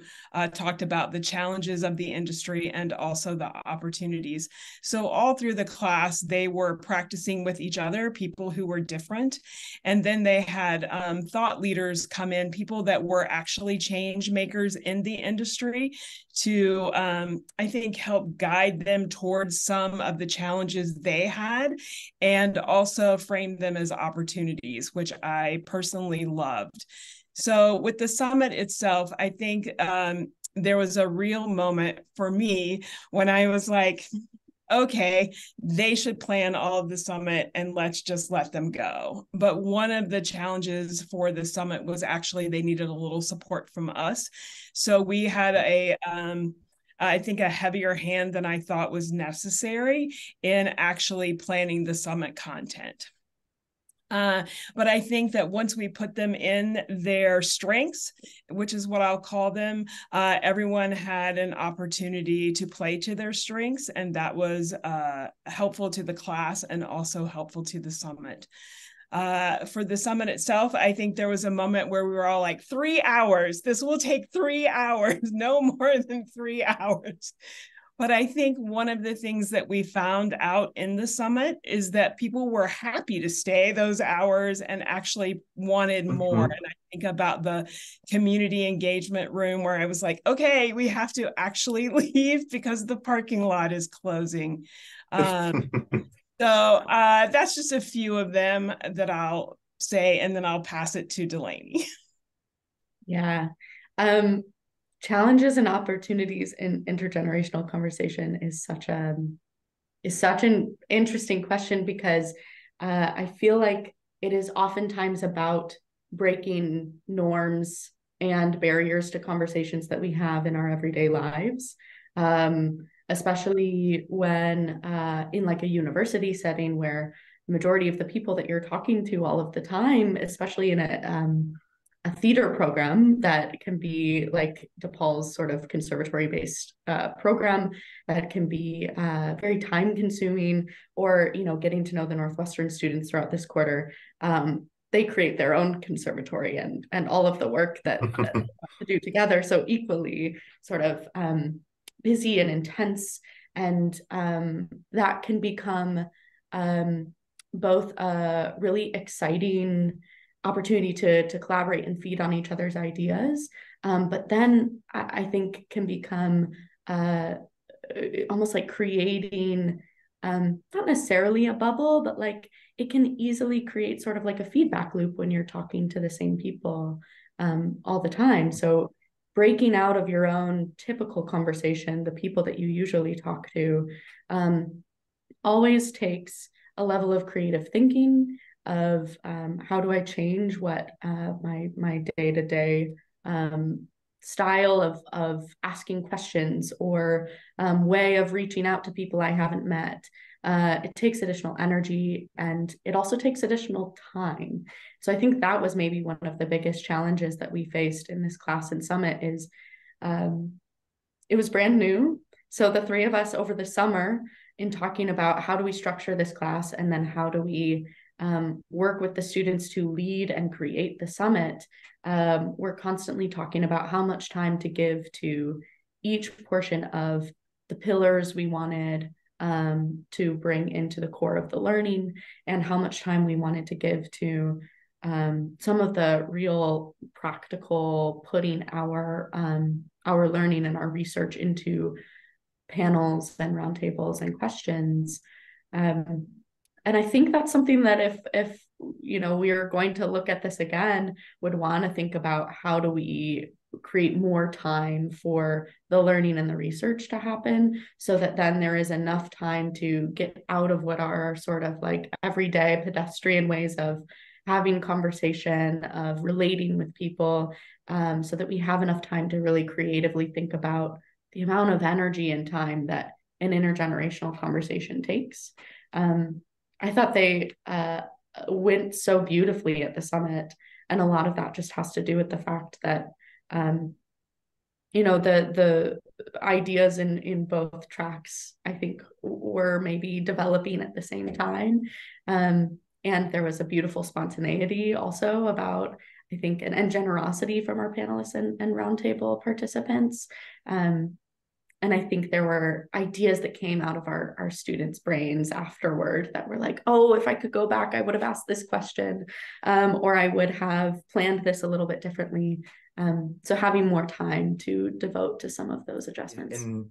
talked about, the challenges of the industry and also the opportunities. So all through the class, they were practicing with each other, people who were different. And then they had thought leaders come in, people that were actually change makers in the industry to, I think, help guide them towards some of the challenges they had and also frame them as opportunities, which I personally loved. So with the summit itself, I think there was a real moment for me when I was like, okay, they should plan all of the summit and let's just let them go. But one of the challenges for the summit was actually they needed a little support from us. So we had I think a heavier hand than I thought was necessary in actually planning the summit content. But I think that once we put them in their strengths, which is what I'll call them, everyone had an opportunity to play to their strengths, and that was helpful to the class and also helpful to the summit. For the summit itself, I think there was a moment where we were all like, 3 hours, this will take 3 hours, no more than 3 hours. But I think one of the things that we found out in the summit is that people were happy to stay those hours and actually wanted more. And I think about the community engagement room where I was like, okay, we have to actually leave because the parking lot is closing. So that's just a few of them that I'll say, and then I'll pass it to Delaney. Yeah. challenges and opportunities in intergenerational conversation is such an interesting question because I feel like it is oftentimes about breaking norms and barriers to conversations that we have in our everyday lives, especially when in like a university setting where the majority of the people that you're talking to all of the time, especially in a theater program that can be like DePaul's sort of conservatory-based program that can be very time-consuming, or getting to know the Northwestern students throughout this quarter. They create their own conservatory and all of the work that they have to do together. So equally sort of busy and intense, and that can become both a really exciting opportunity to collaborate and feed on each other's ideas, but then I think can become almost like creating not necessarily a bubble, but like it can easily create sort of like a feedback loop when you're talking to the same people all the time. So breaking out of your own typical conversation, the people that you usually talk to, always takes a level of creative thinking of how do I change what my day-to-day style of asking questions or way of reaching out to people I haven't met. It takes additional energy, and it also takes additional time. So I think that was maybe one of the biggest challenges that we faced in this class and summit is it was brand new. So the three of us over the summer in talking about how do we structure this class, and then how do we work with the students to lead and create the summit, we're constantly talking about how much time to give to each portion of the pillars we wanted to bring into the core of the learning, and how much time we wanted to give to some of the real practical putting our learning and our research into panels and roundtables and questions. And I think that's something that if we are going to look at this again, would want to think about how do we create more time for the learning and the research to happen, so that then there is enough time to get out of what are sort of like everyday pedestrian ways of having conversation, of relating with people, so that we have enough time to really creatively think about the amount of energy and time that an intergenerational conversation takes. I thought they went so beautifully at the summit, and a lot of that just has to do with the fact that the ideas in both tracks, I think, were maybe developing at the same time, and there was a beautiful spontaneity also about, I think, and generosity from our panelists and roundtable participants. And I think there were ideas that came out of our students' brains afterward that were like, oh, if I could go back, I would have asked this question, or I would have planned this a little bit differently. So having more time to devote to some of those adjustments. And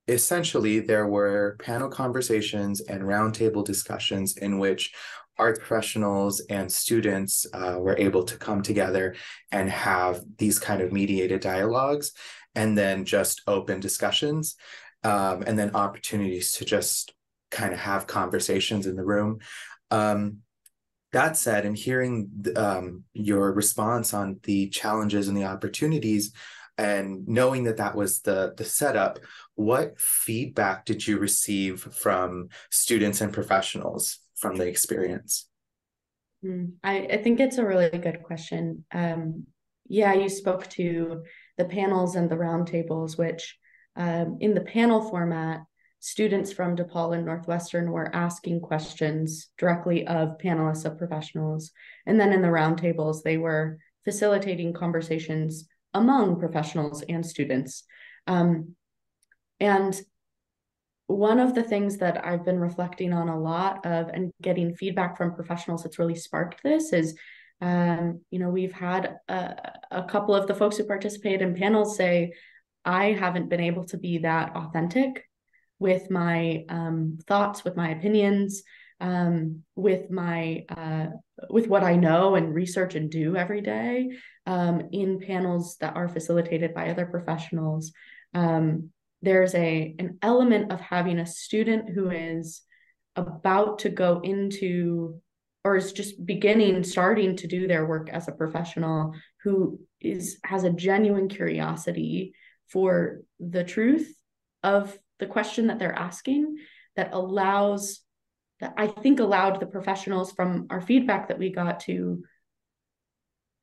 essentially, there were panel conversations and roundtable discussions in which art professionals and students were able to come together and have these kind of mediated dialogues, and then just open discussions, and then opportunities to just kind of have conversations in the room. That said, and hearing your response on the challenges and the opportunities, and knowing that that was the setup, what feedback did you receive from students and professionals from the experience? I think it's a really good question. Yeah, you spoke to the panels and the roundtables, which in the panel format, students from DePaul and Northwestern were asking questions directly of panelists, of professionals. And then in the roundtables, they were facilitating conversations among professionals and students. And one of the things that I've been reflecting on a lot of and getting feedback from professionals that's really sparked this is, we've had a couple of the folks who participated in panels say, I haven't been able to be that authentic with my thoughts, with my opinions, with my with what I know and research and do every day, in panels that are facilitated by other professionals. There's an element of having a student who is about to go into, or is just starting to do their work as a professional, who has a genuine curiosity for the truth of the question that they're asking, that I think allowed the professionals, from our feedback that we got, to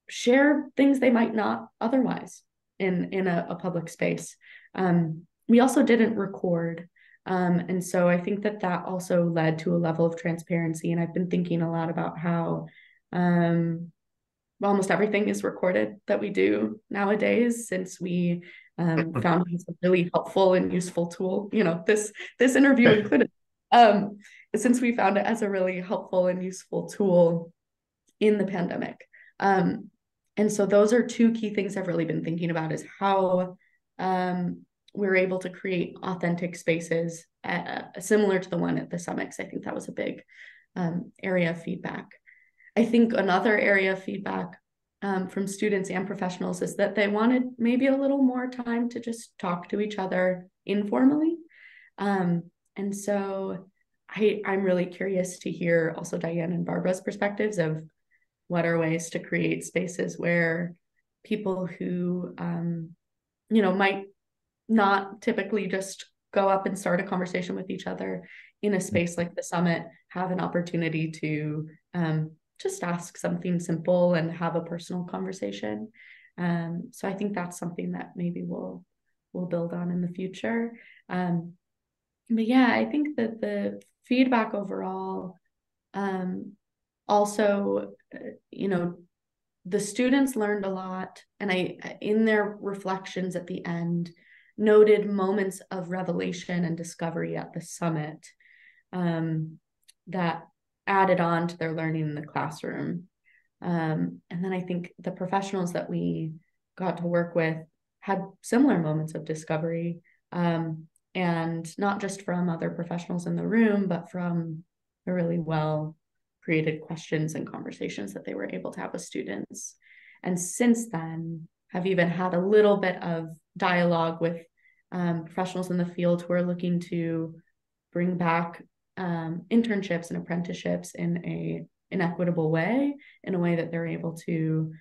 share things they might not otherwise in a public space. We also didn't record. And so I think that also led to a level of transparency. And I've been thinking a lot about how almost everything is recorded that we do nowadays, since we found it a really helpful and useful tool, this interview included, since we found it as a really helpful and useful tool in the pandemic. And so those are two key things I've really been thinking about, is how we're able to create authentic spaces similar to the one at the summits. I think that was a big area of feedback. I think another area of feedback from students and professionals is that they wanted maybe a little more time to just talk to each other informally. And so I'm really curious to hear also Diane and Barbara's perspectives of what are ways to create spaces where people who, might not typically just go up and start a conversation with each other in a space like the summit have an opportunity to just ask something simple and have a personal conversation. So I think that's something that maybe we'll build on in the future. But yeah, I think that the feedback overall, also, the students learned a lot, and in their reflections at the end, noted moments of revelation and discovery at the summit that added on to their learning in the classroom. And then I think the professionals that we got to work with had similar moments of discovery, and not just from other professionals in the room, but from the really well created questions and conversations that they were able to have with students. And since then, have even had a little bit of dialogue with professionals in the field who are looking to bring back internships and apprenticeships in an equitable way, in a way that they're able to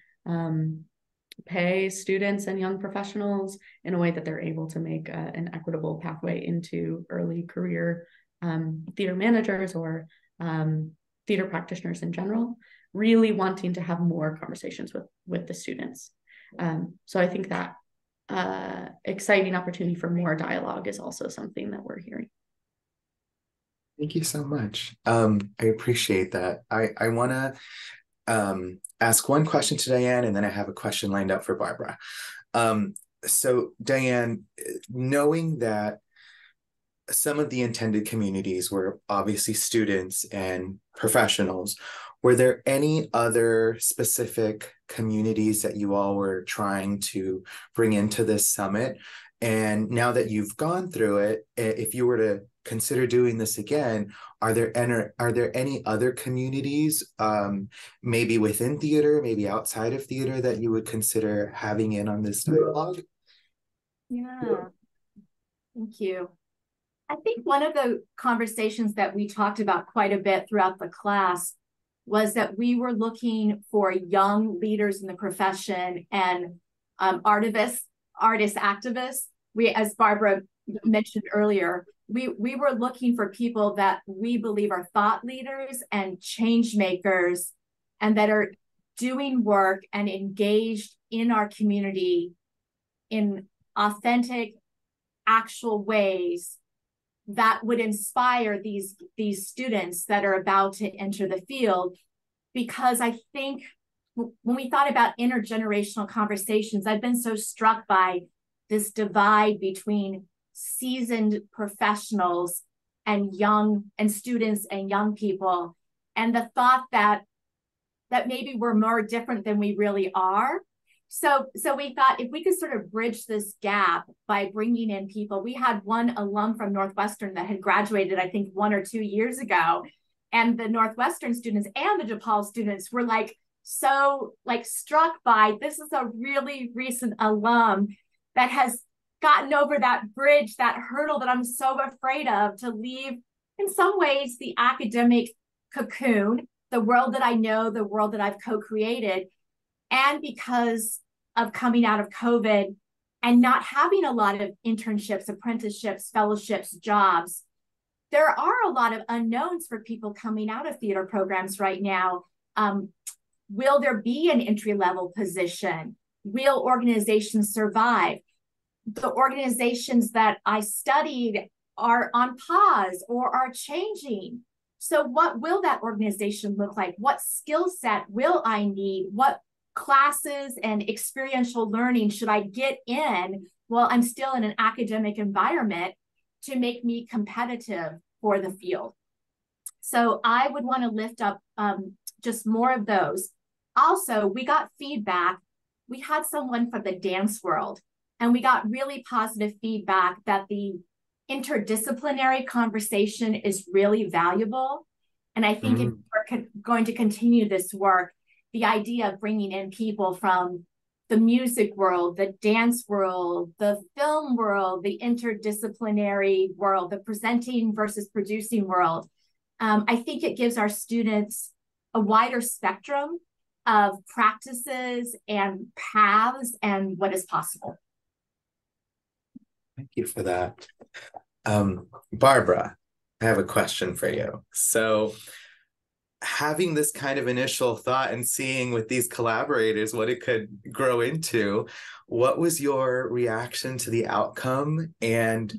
pay students and young professionals in a way that they're able to make an equitable pathway into early career theater managers or theater practitioners in general, really wanting to have more conversations with the students. So I think that exciting opportunity for more dialogue is also something that we're hearing. Thank you so much. I appreciate that. I want to ask one question to Diane, and then I have a question lined up for Barbara. So Diane, knowing that some of the intended communities were obviously students and professionals, were there any other specific communities that you all were trying to bring into this summit? And now that you've gone through it, if you were to consider doing this again, are there any other communities, maybe within theater, maybe outside of theater, that you would consider having in on this dialogue? Yeah, thank you. I think one of the conversations that we talked about quite a bit throughout the class was that we were looking for young leaders in the profession and artist activists. As Barbara mentioned earlier, we were looking for people that we believe are thought leaders and change makers, and that are doing work and engaged in our community in authentic, actual ways that would inspire these students that are about to enter the field. Because I think when we thought about intergenerational conversations, I've been so struck by this divide between seasoned professionals and students and young people, and the thought that maybe we're more different than we really are. So we thought if we could sort of bridge this gap by bringing in people. We had one alum from Northwestern that had graduated, I think, 1 or 2 years ago. And the Northwestern students and the DePaul students were like so like struck by, this is a really recent alum that has gotten over that bridge, that hurdle that I'm so afraid of, to leave in some ways the academic cocoon, the world that I know, the world that I've co-created. And because of coming out of COVID and not having a lot of internships, apprenticeships, fellowships, jobs, there are a lot of unknowns for people coming out of theater programs right now. Will there be an entry-level position? Will organizations survive? The organizations that I studied are on pause or are changing. So what will that organization look like? What skill set will I need? What classes and experiential learning should I get in while I'm still in an academic environment to make me competitive for the field? So I would want to lift up just more of those. Also, we got feedback. We had someone from the dance world, and we got really positive feedback that the interdisciplinary conversation is really valuable. And I think if we're going to continue this work, the idea of bringing in people from the music world, the dance world, the film world, the interdisciplinary world, the presenting versus producing world, I think it gives our students a wider spectrum of practices and paths and what is possible. Thank you for that. Barbara, I have a question for you. So having this kind of initial thought and seeing with these collaborators what it could grow into, what was your reaction to the outcome? And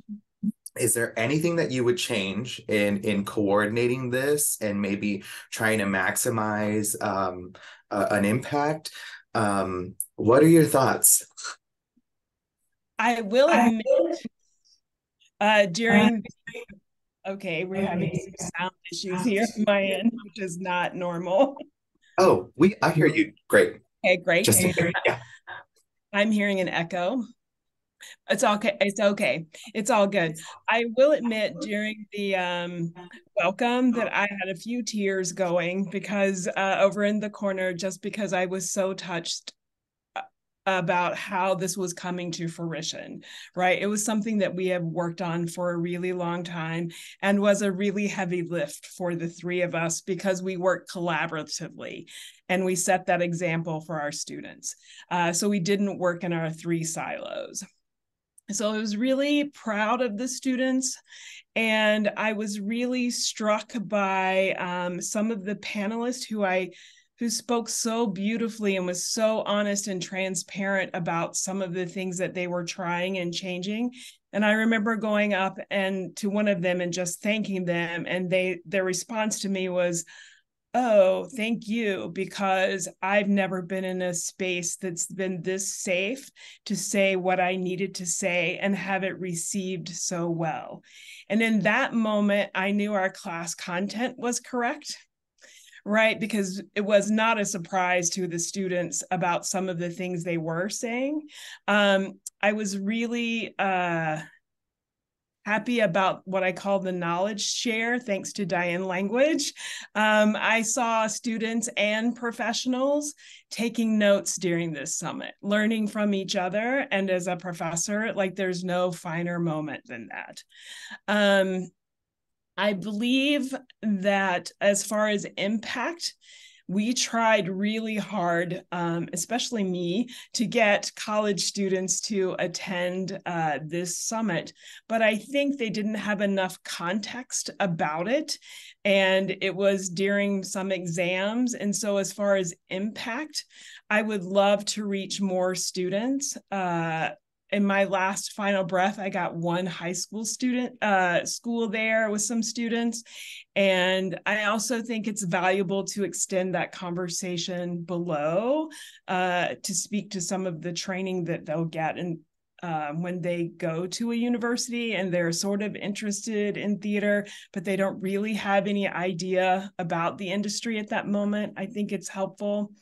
is there anything that you would change in coordinating this and maybe trying to maximize an impact? What are your thoughts? I will admit, during okay, we're having some sound issues here on my end, which is not normal. Oh, I hear you. Great. Okay, great. Just yeah. I'm hearing an echo. It's okay. It's okay. It's all good. I will admit during the welcome that I had a few tears going because over in the corner, just because I was so touched about how this was coming to fruition, right? It was something that we have worked on for a really long time and was a really heavy lift for the three of us because we worked collaboratively and we set that example for our students. So we didn't work in our three silos. So I was really proud of the students, and I was really struck by some of the panelists who spoke so beautifully and was so honest and transparent about some of the things that they were trying and changing. And I remember going up and to one of them and just thanking them, and their response to me was, "Oh, thank you, because I've never been in a space that's been this safe to say what I needed to say and have it received so well." And in that moment, I knew our class content was correct, right? Because it was not a surprise to the students about some of the things they were saying. I was really happy about what I call the knowledge share, thanks to Diane Language. I saw students and professionals taking notes during this summit, learning from each other. And as a professor, like there's no finer moment than that. I believe that as far as impact, we tried really hard, especially me, to get college students to attend this summit. But I think they didn't have enough context about it. And it was during some exams. And so as far as impact, I would love to reach more students. In my last final breath, I got one high school school there with some students. And I also think it's valuable to extend that conversation below to speak to some of the training that they'll get when they go to a university and they're sort of interested in theater, but they don't really have any idea about the industry at that moment. I think it's helpful.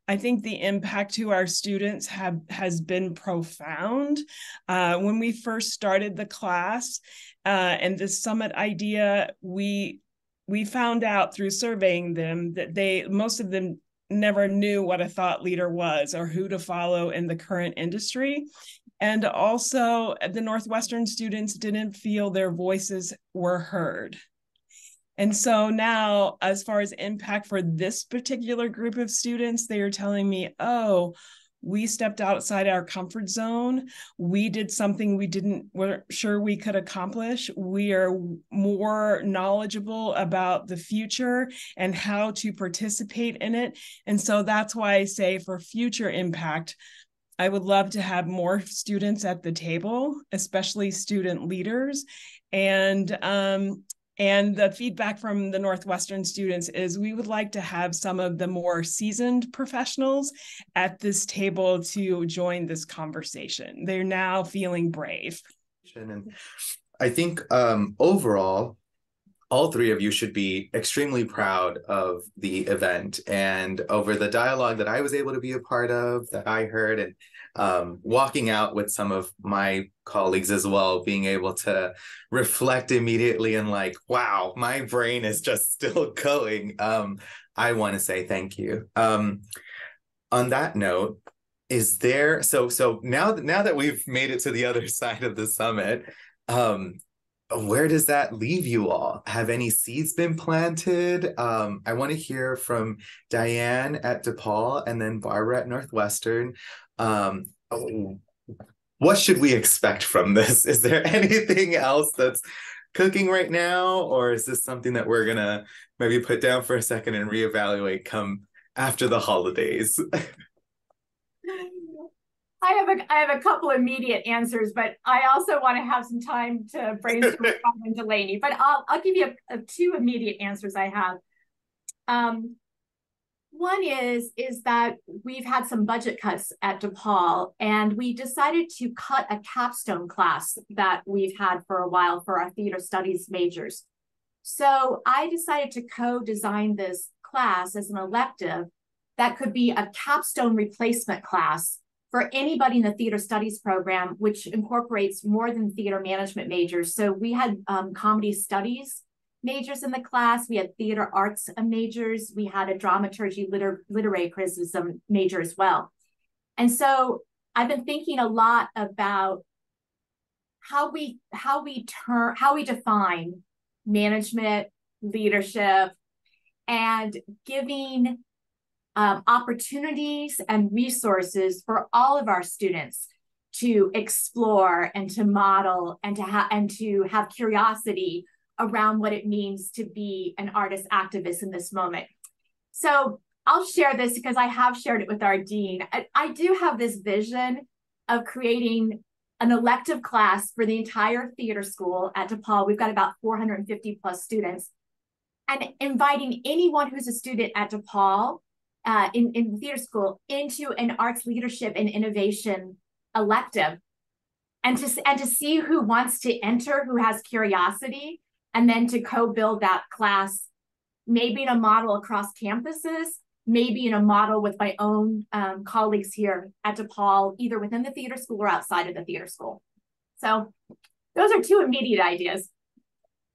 I think the impact to our students has been profound. When we first started the class and the summit idea, we we found out through surveying them that most of them never knew what a thought leader was or who to follow in the current industry. And also the Northwestern students didn't feel their voices were heard. And so now, as far as impact for this particular group of students, they are telling me, oh, we stepped outside our comfort zone. We did something weren't sure we could accomplish. We are more knowledgeable about the future and how to participate in it. And so that's why I say for future impact, I would love to have more students at the table, especially student leaders. And the feedback from the Northwestern students is we would like to have some of the more seasoned professionals at this table to join this conversation. They're now feeling brave. And I think overall, all three of you should be extremely proud of the event and over the dialogue that I was able to be a part of, that I heard, and walking out with some of my colleagues as well, being able to reflect immediately and like, wow, my brain is just still going. I want to say thank you. On that note, is there, so now that we've made it to the other side of the summit, where does that leave you all? Have any seeds been planted? I want to hear from Diane at DePaul and then Barbara at Northwestern. What should we expect from this? Is there anything else that's cooking right now? Or is this something that we're going to maybe put down for a second and reevaluate come after the holidays? I have a couple immediate answers, but I also want to have some time to brainstorm with Bob and Delaney. But I'll give you two immediate answers I have. One is that we've had some budget cuts at DePaul, and we decided to cut a capstone class that we've had for a while for our theater studies majors. So I decided to co-design this class as an elective that could be a capstone replacement class for anybody in the theater studies program, which incorporates more than theater management majors. So we had comedy studies majors in the class. We had theater arts majors. We had a dramaturgy literary criticism major as well. And so I've been thinking a lot about how we define management, leadership, and giving opportunities and resources for all of our students to explore and to model and to have curiosity around what it means to be an artist activist in this moment. So I'll share this because I have shared it with our dean. I do have this vision of creating an elective class for the entire theater school at DePaul. We've got about 450 plus students, and inviting anyone who's a student at DePaul in theater school into an arts leadership and innovation elective, and to see who wants to enter, who has curiosity, and then to co-build that class, maybe in a model across campuses, maybe in a model with my own colleagues here at DePaul, either within the theater school or outside of the theater school. So those are two immediate ideas.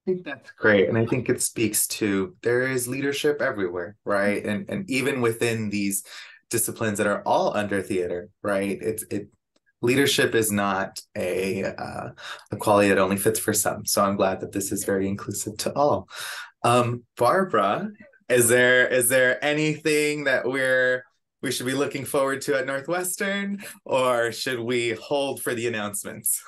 I think that's great. And I think it speaks to there is leadership everywhere, right? And even within these disciplines that are all under theater, right? Leadership is not a quality that only fits for some. So I'm glad that this is very inclusive to all. Barbara, is there anything that we should be looking forward to at Northwestern, or should we hold for the announcements?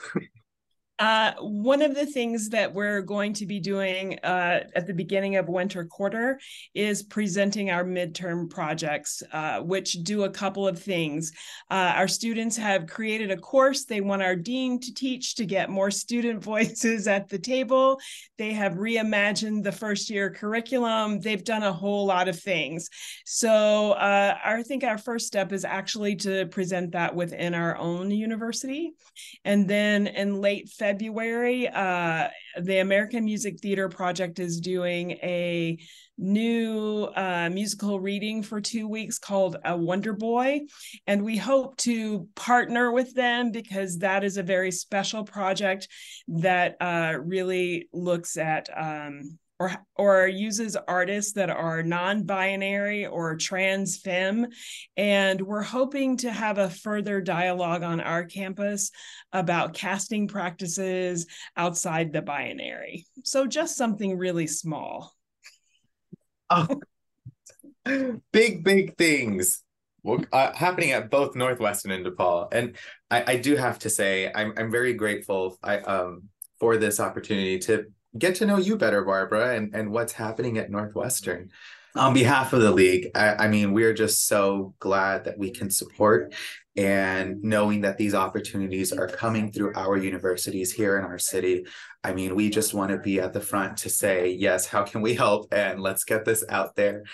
One of the things that we're going to be doing at the beginning of winter quarter is presenting our midterm projects, which do a couple of things. Our students have created a course they want our dean to teach to get more student voices at the table. They have reimagined the first year curriculum. They've done a whole lot of things. So I think our first step is actually to present that within our own university. And then in late February, the American Music Theater Project is doing a new musical reading for 2 weeks called A Wonder Boy. And we hope to partner with them because that is a very special project that really looks at or uses artists that are non-binary or trans femme. And we're hoping to have a further dialogue on our campus about casting practices outside the binary. So just something really small. Oh, big things happening at both Northwestern and DePaul. And I do have to say, I'm very grateful for this opportunity to get to know you better, Barbara, and what's happening at Northwestern. On behalf of the league, I mean, we're just so glad that we can support, and knowing that these opportunities are coming through our universities here in our city. I mean, we just want to be at the front to say, yes, how can we help? And let's get this out there.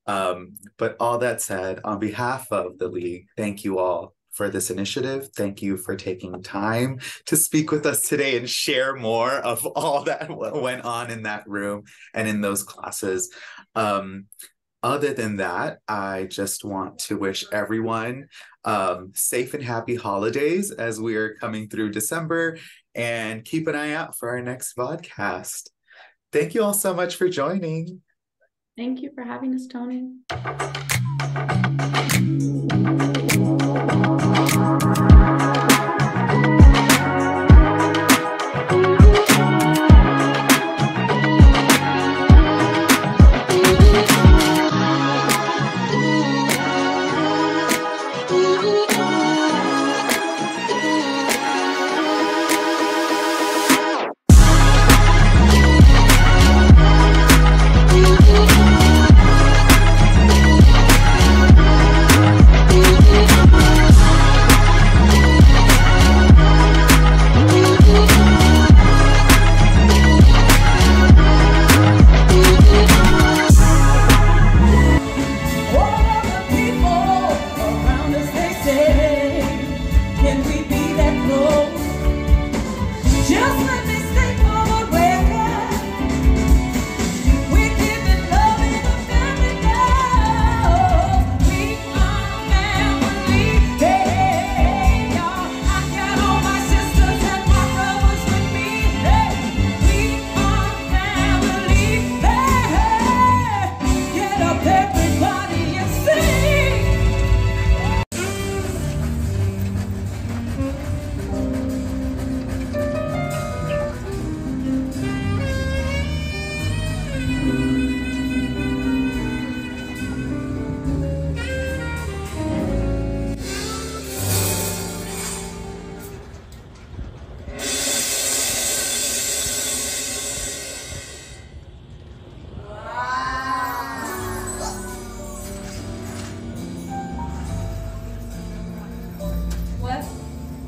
But all that said, on behalf of the league, thank you all for this initiative. Thank you for taking time to speak with us today and share more of all that went on in that room and in those classes. Other than that, I just want to wish everyone safe and happy holidays as we are coming through December, and keep an eye out for our next podcast. Thank you all so much for joining. Thank you for having us, Tony.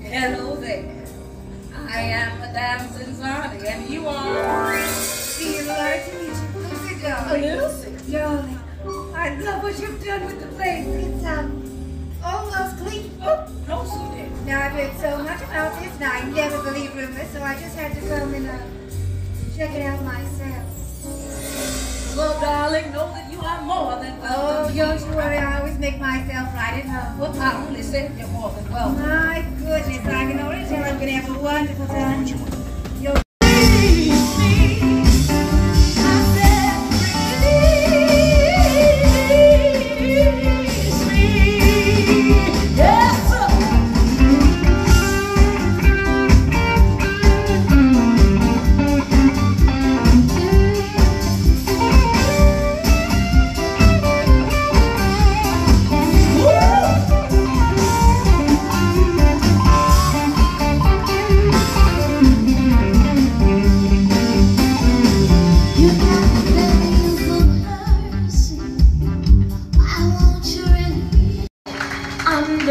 Hello there. I am Madame Zinzani, and you are... Delighted to meet you, Lucy, darling. Lucy, darling. I love what you've done with the place. It's almost clean. Oh, no, sweetie. Now, I've heard so much about this, and I never believe rumors, so I just had to come and check it out myself. Well, darling, know that you are more than welcome. Oh, don't you worry. I always make myself right at home. Well, I only said you're more than welcome. My goodness, I can already tell I'm going to have a wonderful time. You're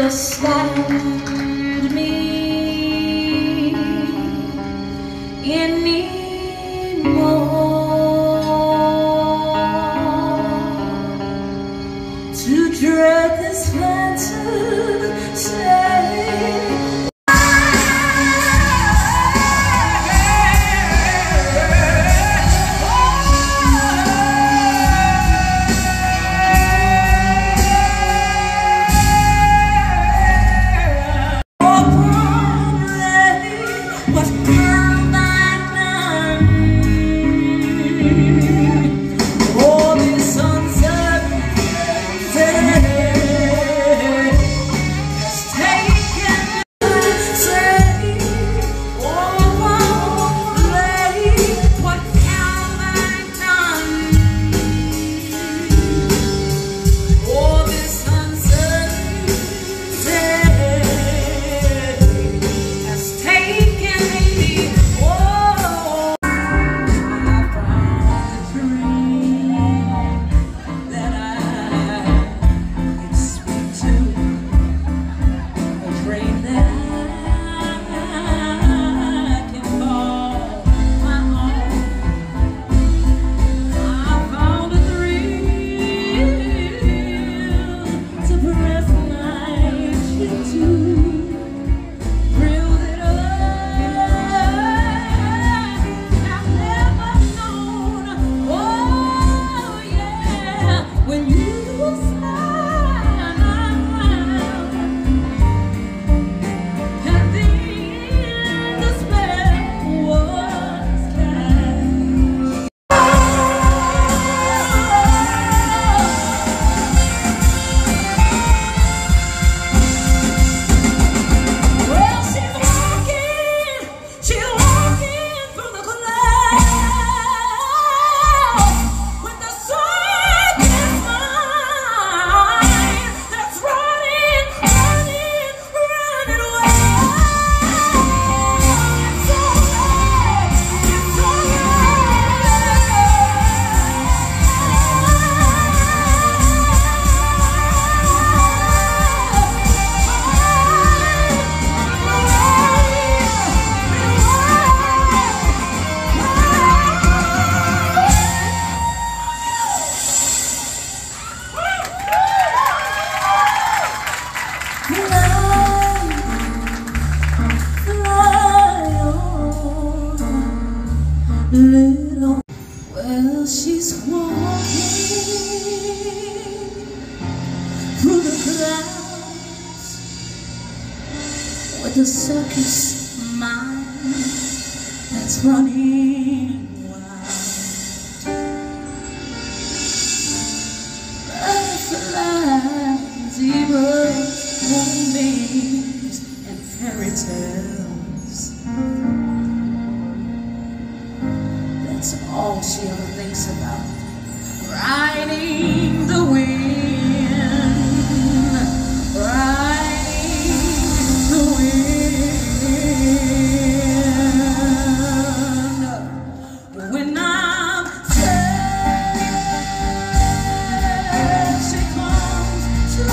understand me anymore, to dread this fantasy. But come back now. But the circus mind that's running wild, butterflies, zebras, moonbeams, and fairy tales. That's all she ever thinks about. Riding the wind, riding the wind. When I'm sad, she comes to me.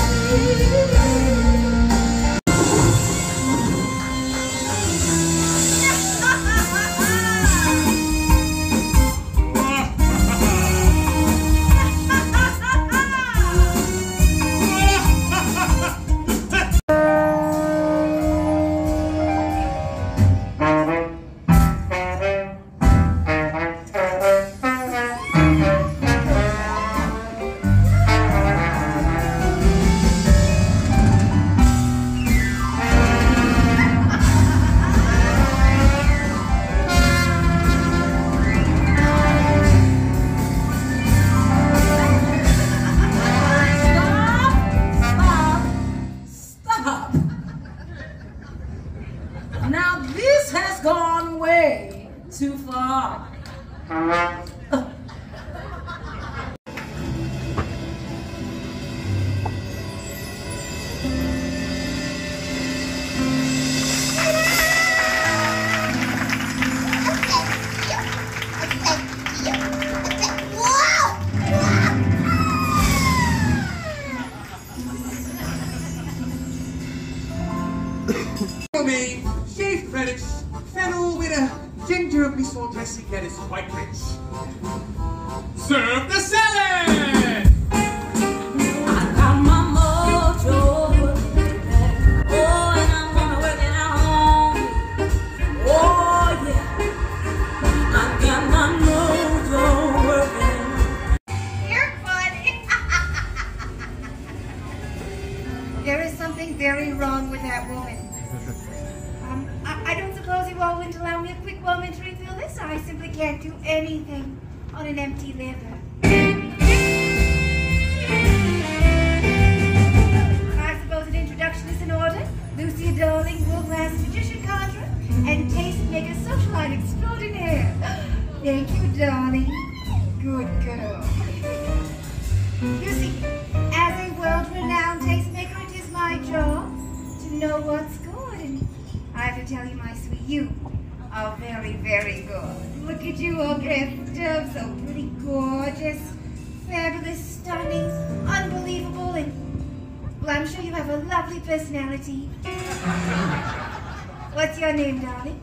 Now this has gone way too far. Me, shaved credits, fennel with a gingerly salt dressing that is quite rich. Serve the salad! I got my mojo, oh, and I'm gonna work it at home. Oh yeah, I got my mojo working. You're funny. There is something very wrong with that woman. I don't suppose you all wouldn't allow me a quick moment to refill this. I simply can't do anything on an empty liver. I suppose an introduction is in order. Lucy Darling, world-class magician conjurer, and tastemaker socialite extraordinaire. Thank you, darling. Good girl. You see, as a world-renowned tastemaker, it is my job to know what's good. And I have to tell you, my sweet, you are very, very good. Look at you, all dressed up, so pretty gorgeous, fabulous, stunning, unbelievable, and, well, I'm sure you have a lovely personality. What's your name, darling?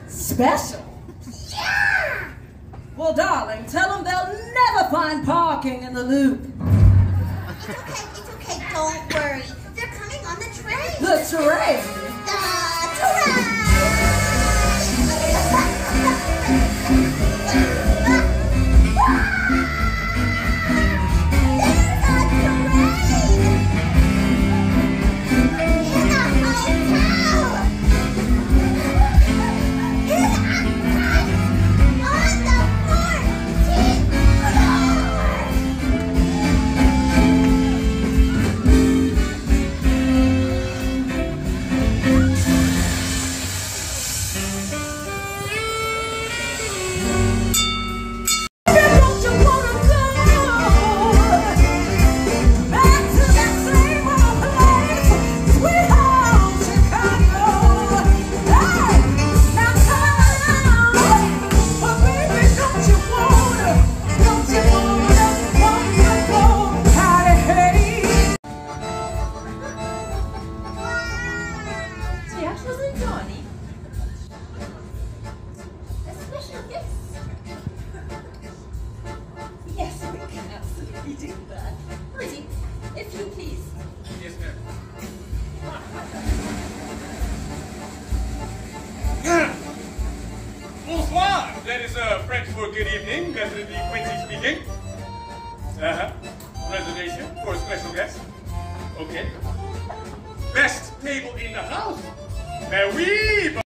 Special? Yeah! Well, darling, tell them they'll never find parking in the loop. It's okay, don't worry. They're coming on the train. The train? I do that. Pretty, if you please. Yes, ma'am. Bonsoir. That is French for good evening. Definitely Quincy speaking. Reservation for a special guest. Okay. Best table in the house. Now we.